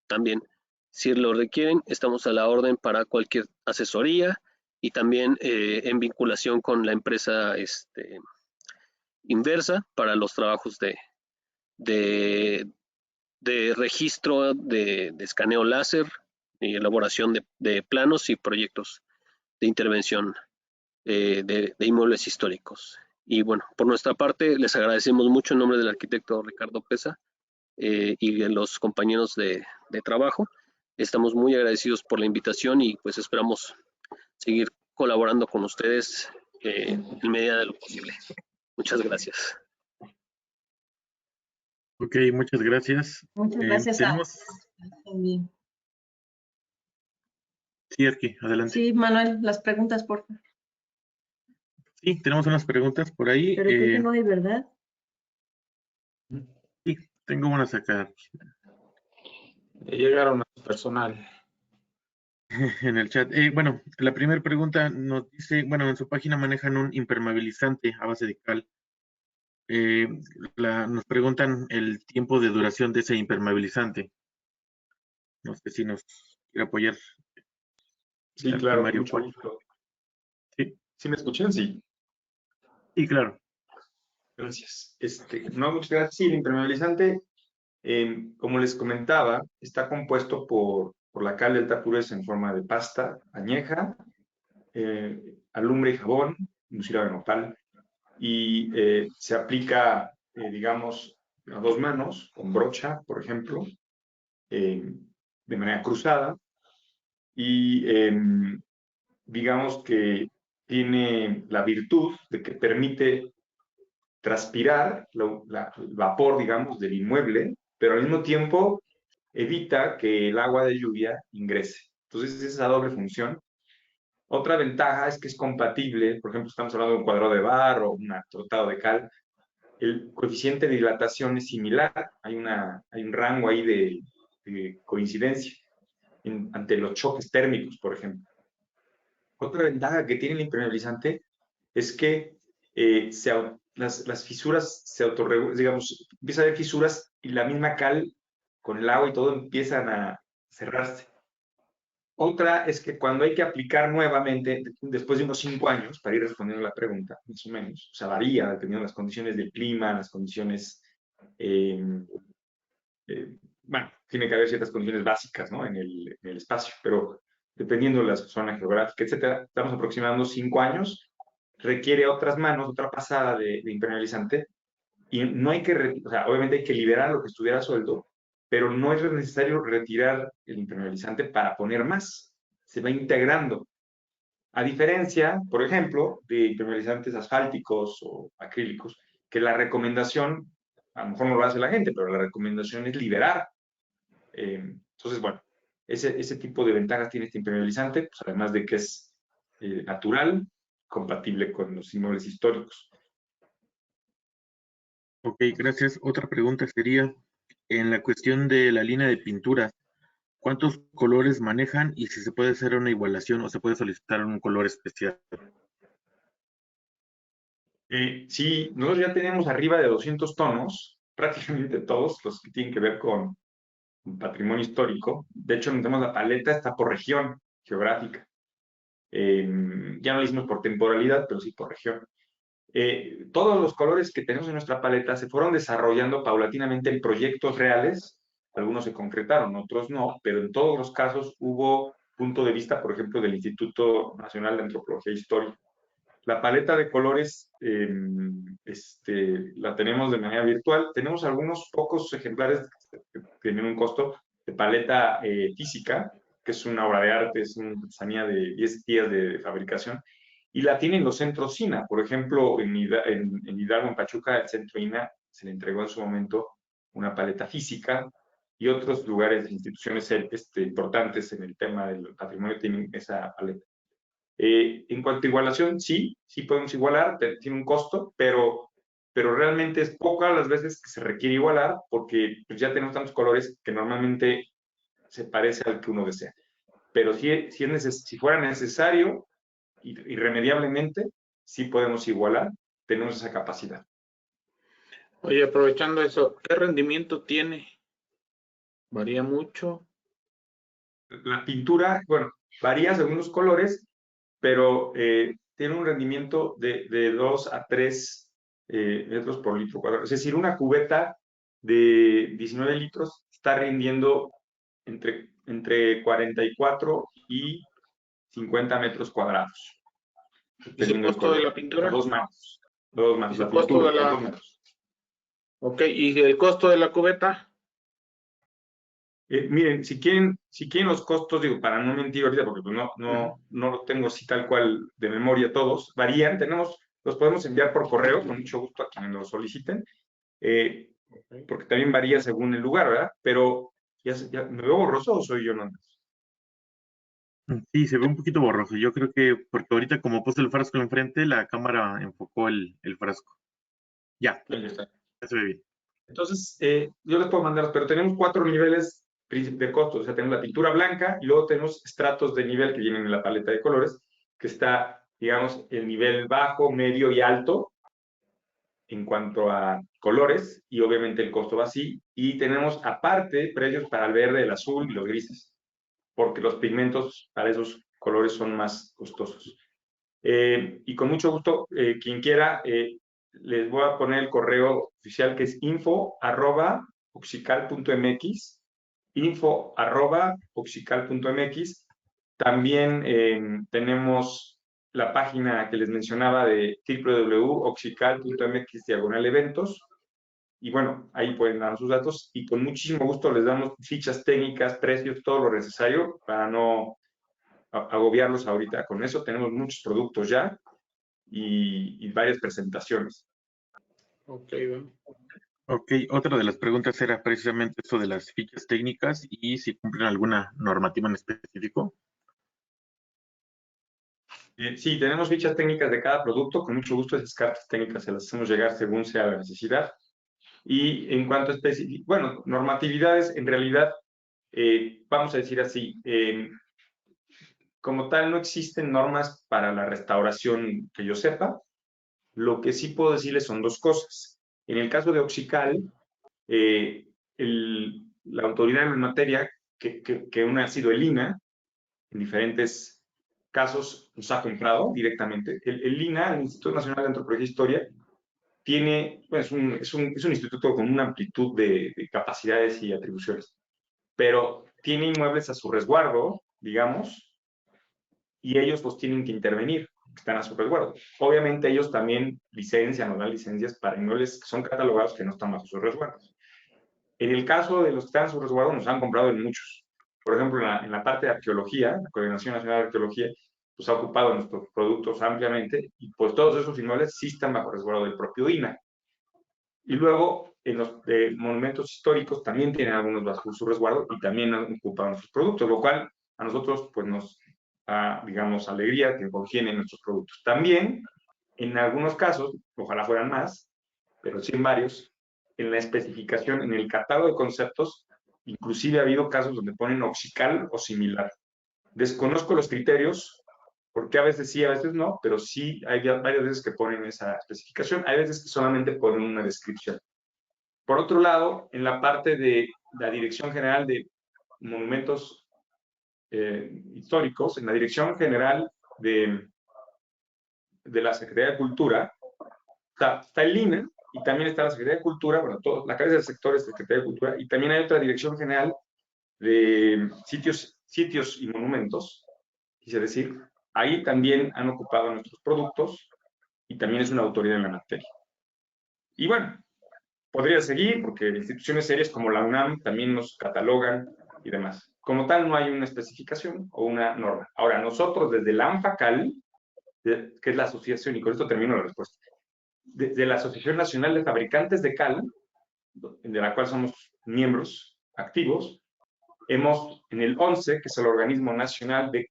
también si lo requieren, estamos a la orden para cualquier asesoría y también en vinculación con la empresa inversa para los trabajos de registro, de escaneo láser y elaboración de planos y proyectos de intervención de inmuebles históricos. Y bueno, por nuestra parte, les agradecemos mucho en nombre del arquitecto Ricardo Pesa y de los compañeros de trabajo. Estamos muy agradecidos por la invitación y pues esperamos seguir colaborando con ustedes en medida de lo posible. Muchas gracias.
Ok, muchas gracias.
Muchas gracias a
Tenemos...
también.
Sí, Arqui, adelante.
Sí, Manuel, las preguntas, por favor.
Sí, tenemos unas preguntas por ahí.
Pero creo que no hay, ¿verdad?
Sí, tengo unas acá
Llegaron a personal.
en el chat. Bueno, la primera pregunta nos dice, bueno, en su página manejan un impermeabilizante a base de cal. Nos preguntan el tiempo de duración de ese impermeabilizante. No sé si nos quiere apoyar.
Sí,
Aquí
claro, con
Mario
mucho
Juan.
gusto.
Sí,
¿Sí me escuchan? Sí.
sí, claro.
Gracias. No, muchas gracias. Sí, el impermeabilizante, como les comentaba, está compuesto por la cal del Tapures en forma de pasta añeja, alumbre y jabón, mucílago de nopal, y se aplica, digamos, a dos manos, con brocha, por ejemplo, de manera cruzada, y digamos que tiene la virtud de que permite transpirar el vapor, digamos, del inmueble, pero al mismo tiempo evita que el agua de lluvia ingrese. Entonces, es esa doble función. Otra ventaja es que es compatible, por ejemplo, estamos hablando de un cuadrado de barro o un trotado de cal, el coeficiente de dilatación es similar, hay un rango ahí de coincidencia ante los choques térmicos, por ejemplo. Otra ventaja que tiene el impermeabilizante es que las fisuras se autorregulan, digamos, empieza a haber fisuras y la misma cal con el agua y todo empiezan a cerrarse. Otra es que cuando hay que aplicar nuevamente, después de unos 5 años, para ir respondiendo a la pregunta, más o menos, o sea, varía dependiendo de las condiciones del clima, las condiciones, eh, bueno, tiene que haber ciertas condiciones básicas, ¿no? En el espacio, pero dependiendo de la zona geográfica, etcétera, estamos aproximando 5 años, requiere otras manos, otra pasada de impermeabilizante, y no hay que, o sea, obviamente hay que liberar lo que estuviera a sueldo, pero no es necesario retirar el impermeabilizante para poner más, se va integrando. A diferencia, por ejemplo, de impermeabilizantes asfálticos o acrílicos, que la recomendación, a lo mejor no lo hace la gente, pero la recomendación es liberar. Entonces, bueno, ese tipo de ventajas tiene este impermeabilizante, pues además de que es natural, compatible con los inmuebles históricos.
Ok, gracias. Otra pregunta sería, en la cuestión de la línea de pintura, ¿cuántos colores manejan y si se puede hacer una igualación o se puede solicitar un color especial?
Sí, nosotros ya tenemos arriba de 200 tonos, prácticamente todos los que tienen que ver con patrimonio histórico. De hecho, tenemos la paleta, está por región geográfica. Ya no lo hicimos por temporalidad, pero sí por región. Todos los colores que tenemos en nuestra paleta se fueron desarrollando paulatinamente en proyectos reales. Algunos se concretaron, otros no, pero en todos los casos hubo punto de vista, por ejemplo, del Instituto Nacional de Antropología Histórica. La paleta de colores la tenemos de manera virtual. Tenemos algunos pocos ejemplares que tienen un costo de paleta física, que es una obra de arte, es una artesanía de 10 días de fabricación, y la tienen los centros SINA. Por ejemplo, en Hidalgo, en Pachuca, el centro INA se le entregó en su momento una paleta física, y otros lugares, instituciones importantes en el tema del patrimonio tienen esa paleta. En cuanto a igualación, sí podemos igualar, tiene un costo, pero realmente es pocas las veces que se requiere igualar porque pues, ya tenemos tantos colores que normalmente se parece al que uno desea. Pero si fuera necesario, irremediablemente, sí podemos igualar, tenemos esa capacidad.
Oye, aprovechando eso, ¿qué rendimiento tiene? ¿Varía mucho?
La pintura, bueno, varía según los colores, pero tiene un rendimiento de 2 a 3 metros por litro cuadrado. Es decir, una cubeta de 19 litros está rindiendo entre 44 y 50 metros cuadrados,
¿Y su
dependiendo del
costo de
color,
la
a
pintura?
2 manos. 2 más
El costo de la... Ok, ¿y el costo de la cubeta?
Miren, si quieren los costos, digo, para no mentir ahorita, porque pues no lo tengo así tal cual de memoria todos, varían, los podemos enviar por correo, con mucho gusto a quienes lo soliciten, porque también varía según el lugar, ¿verdad? Pero, ya ¿me veo borroso o soy yo, no?
Sí, se ve un poquito borroso. Yo creo que porque ahorita como puse el frasco enfrente, la cámara enfocó el frasco. Ya,
Ahí está.
ya se ve bien.
Entonces, yo les puedo mandar, pero tenemos 4 niveles de costos. O sea, tenemos la pintura blanca y luego tenemos estratos de nivel que vienen en la paleta de colores, que está, digamos, el nivel bajo, medio y alto en cuanto a colores, y obviamente el costo va así. Y tenemos aparte precios para el verde, el azul y los grises, porque los pigmentos para esos colores son más costosos. Y con mucho gusto, quien quiera, les voy a poner el correo oficial que es info@oxical.mx, info@oxical.mx. También tenemos la página que les mencionaba de www.oxical.mx/eventos. Y bueno, ahí pueden dar sus datos y con muchísimo gusto les damos fichas técnicas, precios, todo lo necesario para no agobiarlos ahorita. Con eso tenemos muchos productos ya y varias presentaciones.
Ok, bueno.
Ok, otra de las preguntas era precisamente eso de las fichas técnicas y si cumplen alguna normativa en específico.
Sí, tenemos fichas técnicas de cada producto. Con mucho gusto esas cartas técnicas se las hacemos llegar según sea la necesidad. Y en cuanto a normatividades, en realidad, vamos a decir así, como tal no existen normas para la restauración que yo sepa. Lo que sí puedo decirles son 2 cosas. En el caso de Oxical, eh, la autoridad en la materia, que una ha sido el INAH, en diferentes casos nos ha comprado directamente. El INAH, el Instituto Nacional de Antropología e Historia, tiene, pues, es un instituto con una amplitud de capacidades y atribuciones, pero tiene inmuebles a su resguardo, digamos, y ellos los tienen que intervenir, están a su resguardo. Obviamente ellos también licencian o dan licencias para inmuebles que son catalogados que no están bajo sus resguardos. En el caso de los que están a su resguardo, nos han comprado en muchos. Por ejemplo, en la parte de arqueología, la Coordinación Nacional de Arqueología, pues ha ocupado nuestros productos ampliamente y pues todos esos inmuebles sí están bajo resguardo del propio INAH. Y luego, en los monumentos históricos también tienen algunos bajo su resguardo y también han ocupado nuestros productos, lo cual a nosotros pues nos da, digamos, alegría que confíen en nuestros productos. También, en algunos casos, ojalá fueran más, pero sí en varios, en la especificación, en el catálogo de conceptos, inclusive ha habido casos donde ponen oxical o similar. Desconozco los criterios, porque a veces sí, a veces no, pero sí hay varias veces que ponen esa especificación, hay veces que solamente ponen una descripción. Por otro lado, en la parte de la Dirección General de Monumentos Históricos, en la Dirección General de la Secretaría de Cultura, está el INAH y también está la Secretaría de Cultura, bueno, la cabeza del sector es la Secretaría de Cultura, y también hay otra Dirección General de Sitios y Monumentos, quise decir, ahí también han ocupado nuestros productos y también es una autoridad en la materia. Y bueno, podría seguir porque instituciones serias como la UNAM también nos catalogan y demás. Como tal, no hay una especificación o una norma. Ahora, nosotros desde la ANFACAL, que es la asociación, y con esto termino la respuesta, desde la Asociación Nacional de Fabricantes de Cal, de la cual somos miembros activos, hemos, en el 11, que es el Organismo Nacional de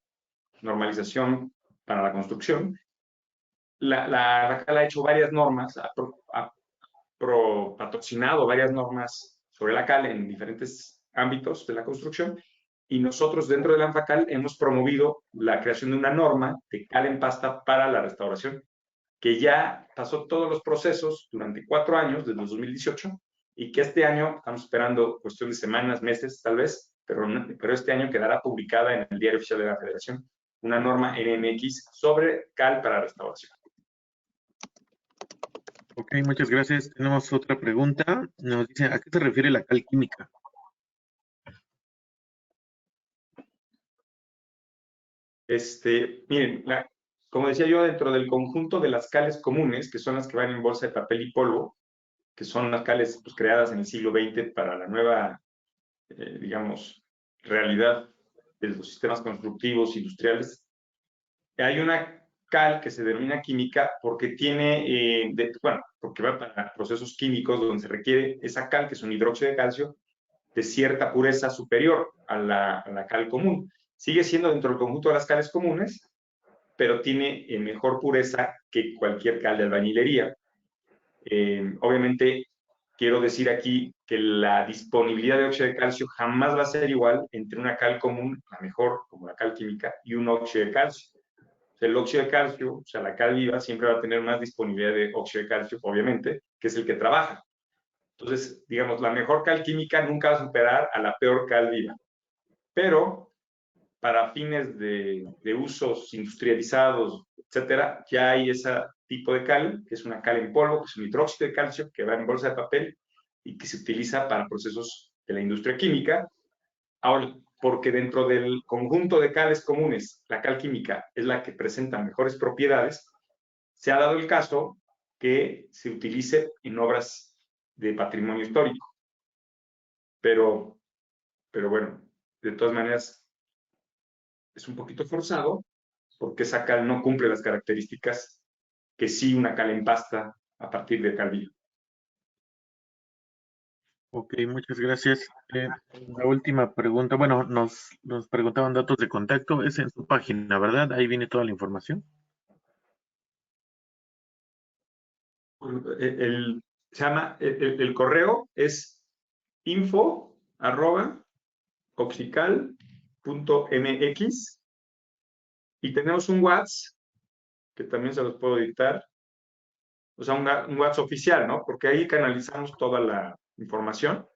Normalización para la Construcción, la CAL ha hecho varias normas, ha patrocinado varias normas sobre la cal en diferentes ámbitos de la construcción, y nosotros dentro de la ANFACAL hemos promovido la creación de una norma de cal en pasta para la restauración, que ya pasó todos los procesos durante 4 años, desde 2018, y que este año estamos esperando cuestión de semanas, meses tal vez, pero este año quedará publicada en el Diario Oficial de la Federación una norma NMX sobre cal para restauración.
Ok, muchas gracias. Tenemos otra pregunta. Nos dice, ¿a qué se refiere la cal química?
Miren, como decía yo, dentro del conjunto de las cales comunes, que son las que van en bolsa de papel y polvo, que son las cales pues, creadas en el siglo XX para la nueva, digamos, realidad de los sistemas constructivos industriales, hay una cal que se denomina química porque tiene, bueno, porque va para procesos químicos donde se requiere esa cal, que es un hidróxido de calcio, de cierta pureza superior a la cal común. Sigue siendo dentro del conjunto de las cales comunes, pero tiene mejor pureza que cualquier cal de albañilería. Obviamente, quiero decir aquí que la disponibilidad de óxido de calcio jamás va a ser igual entre una cal común, la mejor, como la cal química, y un óxido de calcio. O sea, el óxido de calcio, o sea, la cal viva, siempre va a tener más disponibilidad de óxido de calcio, obviamente, que es el que trabaja. Entonces, digamos, la mejor cal química nunca va a superar a la peor cal viva. Pero para fines de usos industrializados, etcétera, ya hay ese tipo de cal, que es una cal en polvo, que es un hidróxido de calcio, que va en bolsa de papel y que se utiliza para procesos de la industria química. Ahora, porque dentro del conjunto de cales comunes, la cal química es la que presenta mejores propiedades, se ha dado el caso que se utilice en obras de patrimonio histórico. Pero bueno, de todas maneras, es un poquito forzado porque esa cal no cumple las características que sí una cal en pasta a partir de cal viva.
Ok, muchas gracias. La última pregunta, bueno, nos preguntaban datos de contacto, es en su página, ¿verdad? Ahí viene toda la información.
Se llama, el correo es info@oxical.mx y tenemos un WhatsApp que también se los puedo dictar, o sea, un WhatsApp oficial, ¿no? Porque ahí canalizamos toda la información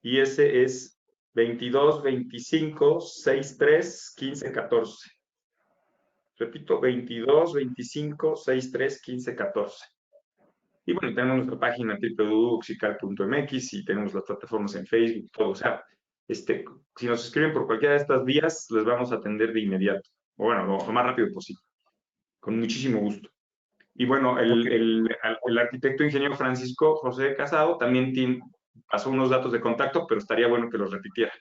y ese es 22 25 63 15 14. Repito, 22 25 63 15 14. Y bueno, tenemos nuestra página www.oxical.mx y tenemos las plataformas en Facebook, todo. O sea, si nos escriben por cualquiera de estas vías, les vamos a atender de inmediato. O bueno, lo más rápido posible. Con muchísimo gusto. Y bueno,
Ok.
el arquitecto ingeniero Francisco José Casado también pasó unos datos de contacto, pero estaría bueno que los repitiera.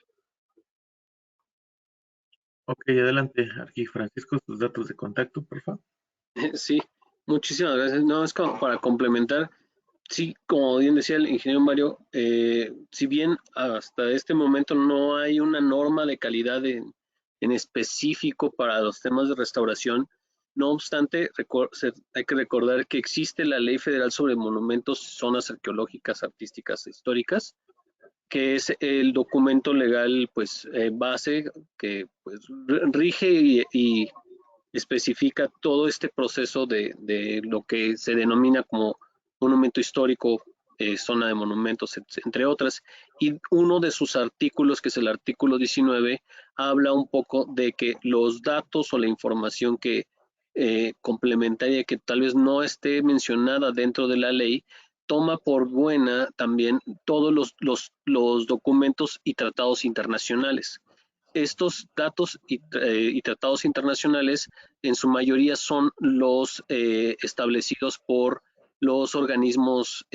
Ok, adelante, aquí Francisco, sus datos de contacto, por favor.
Sí, muchísimas gracias. No, es como para complementar. Sí, como bien decía el ingeniero Mario, si bien hasta este momento no hay una norma de calidad en específico para los temas de restauración, no obstante, hay que recordar que existe la Ley Federal sobre Monumentos, Zonas Arqueológicas, Artísticas e Históricas, que es el documento legal pues, base que pues, rige y especifica todo este proceso de lo que se denomina como monumento histórico, zona de monumentos, entre otras. Y uno de sus artículos, que es el artículo 19, habla un poco de que los datos o la información que complementaria, que tal vez no esté mencionada dentro de la ley, toma por buena también todos los documentos y tratados internacionales. Estos datos y tratados internacionales en su mayoría son los establecidos por los organismos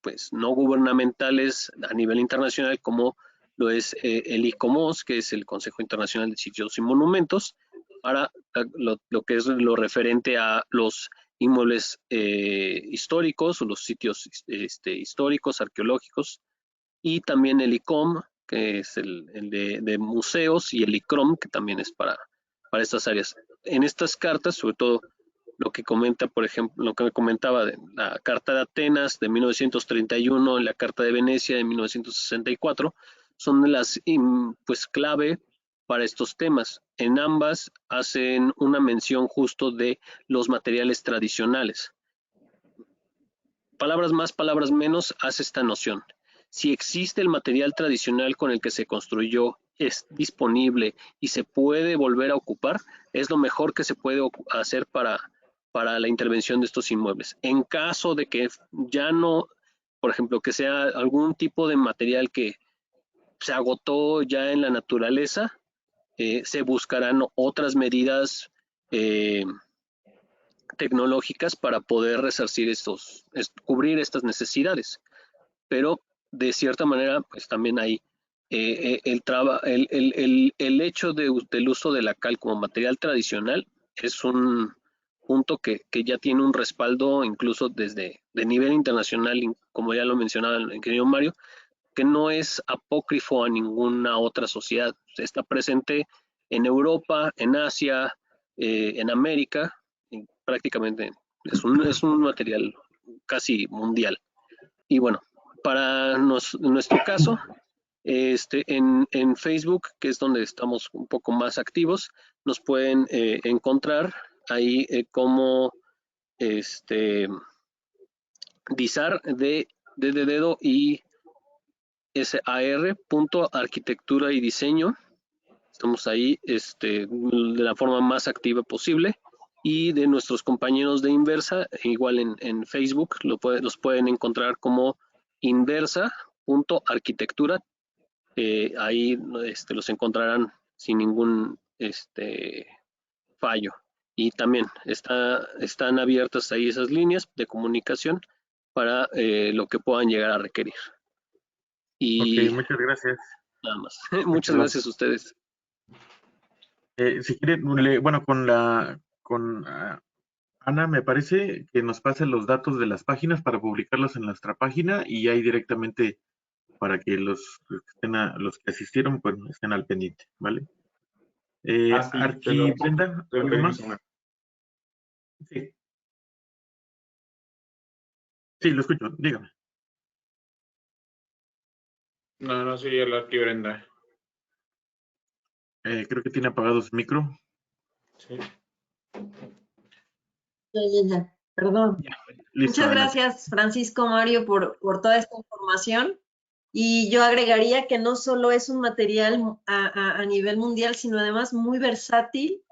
pues, no gubernamentales a nivel internacional, como lo es el ICOMOS, que es el Consejo Internacional de Sitios y Monumentos, para lo que es lo referente a los inmuebles históricos o los sitios históricos, arqueológicos, y también el ICOM, que es el de museos, y el ICROM, que también es para estas áreas. En estas cartas, sobre todo lo que comenta, por ejemplo, lo que me comentaba de la Carta de Atenas de 1931 y la Carta de Venecia de 1964, son las pues clave para estos temas. En ambas hacen una mención justo de los materiales tradicionales. Palabras más, palabras menos, hace esta noción. Si existe el material tradicional con el que se construyó, es disponible y se puede volver a ocupar, es lo mejor que se puede hacer para la intervención de estos inmuebles. En caso de que ya no, por ejemplo, que sea algún tipo de material que se agotó ya en la naturaleza, se buscarán otras medidas tecnológicas para poder resarcir cubrir estas necesidades. Pero de cierta manera, pues también hay el hecho del uso de la cal como material tradicional es un punto que ya tiene un respaldo incluso de nivel internacional, como ya lo mencionaba el ingeniero Mario, que no es apócrifo a ninguna otra sociedad. Está presente en Europa, en Asia, en América, y prácticamente es un material casi mundial. Y bueno, para nuestro caso, en Facebook, que es donde estamos un poco más activos, nos pueden encontrar ahí como DISAR de dedo y SAR, arquitectura y diseño. Estamos ahí de la forma más activa posible. Y de nuestros compañeros de Inversa, igual en Facebook, los pueden encontrar como inversa.arquitectura. Ahí los encontrarán sin ningún fallo. Y también están abiertas ahí esas líneas de comunicación para lo que puedan llegar a requerir. Y
Ok, muchas gracias.
nada más. Muchas gracias a ustedes.
Si quieren, bueno, con Ana, me parece que nos pasen los datos de las páginas para publicarlos en nuestra página y ahí directamente para que los que asistieron pues estén al pendiente, ¿vale?
Sí,
Arqui, Brenda,
te lo
¿algo más?
pedimos, Omar.
Sí. Sí, lo escucho, dígame.
No soy el aquí, Brenda.
Creo que tiene apagado su micro.
Sí.
Ya. Perdón.
Listo,
Muchas
adelante.
gracias, Francisco, Mario, por toda esta información. Y yo agregaría que no solo es un material a nivel mundial, sino además muy versátil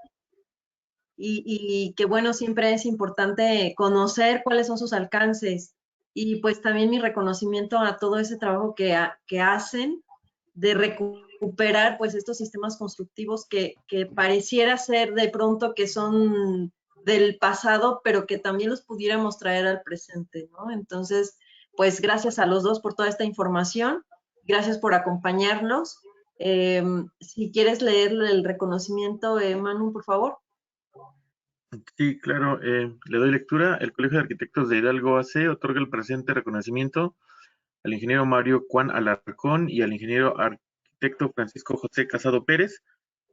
y que bueno, siempre es importante conocer cuáles son sus alcances. Y pues también mi reconocimiento a todo ese trabajo que hacen de recuperar pues estos sistemas constructivos que pareciera ser de pronto que son del pasado, pero que también los pudiéramos traer al presente, ¿no? Entonces, pues gracias a los dos por toda esta información, gracias por acompañarnos. Si quieres leer el reconocimiento, Manu, por favor.
Sí, claro, le doy lectura. El Colegio de Arquitectos de Hidalgo AC otorga el presente reconocimiento al ingeniero Mario Juan Alarcón y al ingeniero arquitecto Francisco José Casado Pérez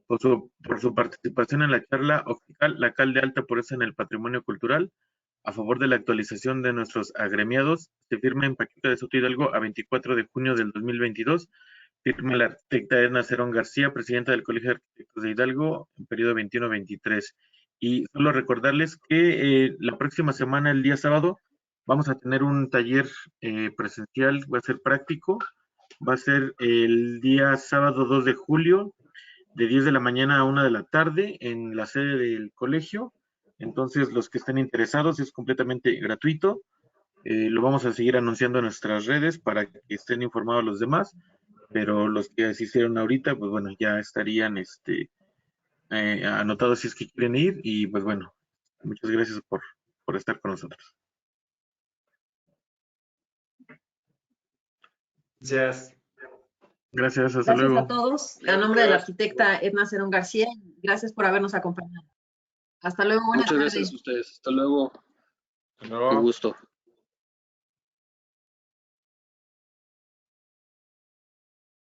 por su participación en la charla Optical, la cal de alta pureza en el patrimonio cultural, a favor de la actualización de nuestros agremiados. Se firma en Pachuca de Soto Hidalgo a 24 de junio del 2022. Firma la arquitecta Edna Cerón García, presidenta del Colegio de Arquitectos de Hidalgo, en periodo 21-23. Y solo recordarles que la próxima semana, el día sábado, vamos a tener un taller presencial, va a ser práctico, va a ser el día sábado 2 de julio, de 10 de la mañana a 1 de la tarde, en la sede del colegio. Entonces, los que estén interesados, es completamente gratuito. Lo vamos a seguir anunciando en nuestras redes para que estén informados los demás, pero los que asistieron ahorita, pues bueno, ya estarían anotados si es que quieren ir y pues bueno, muchas gracias por estar con nosotros.
Gracias.
Gracias, hasta
Gracias
luego.
a todos. A nombre de la arquitecta Edna Cerón García, gracias por habernos acompañado. Hasta luego, buenas
Muchas
tardes.
gracias a ustedes. Hasta luego.
Hasta luego.
Un gusto.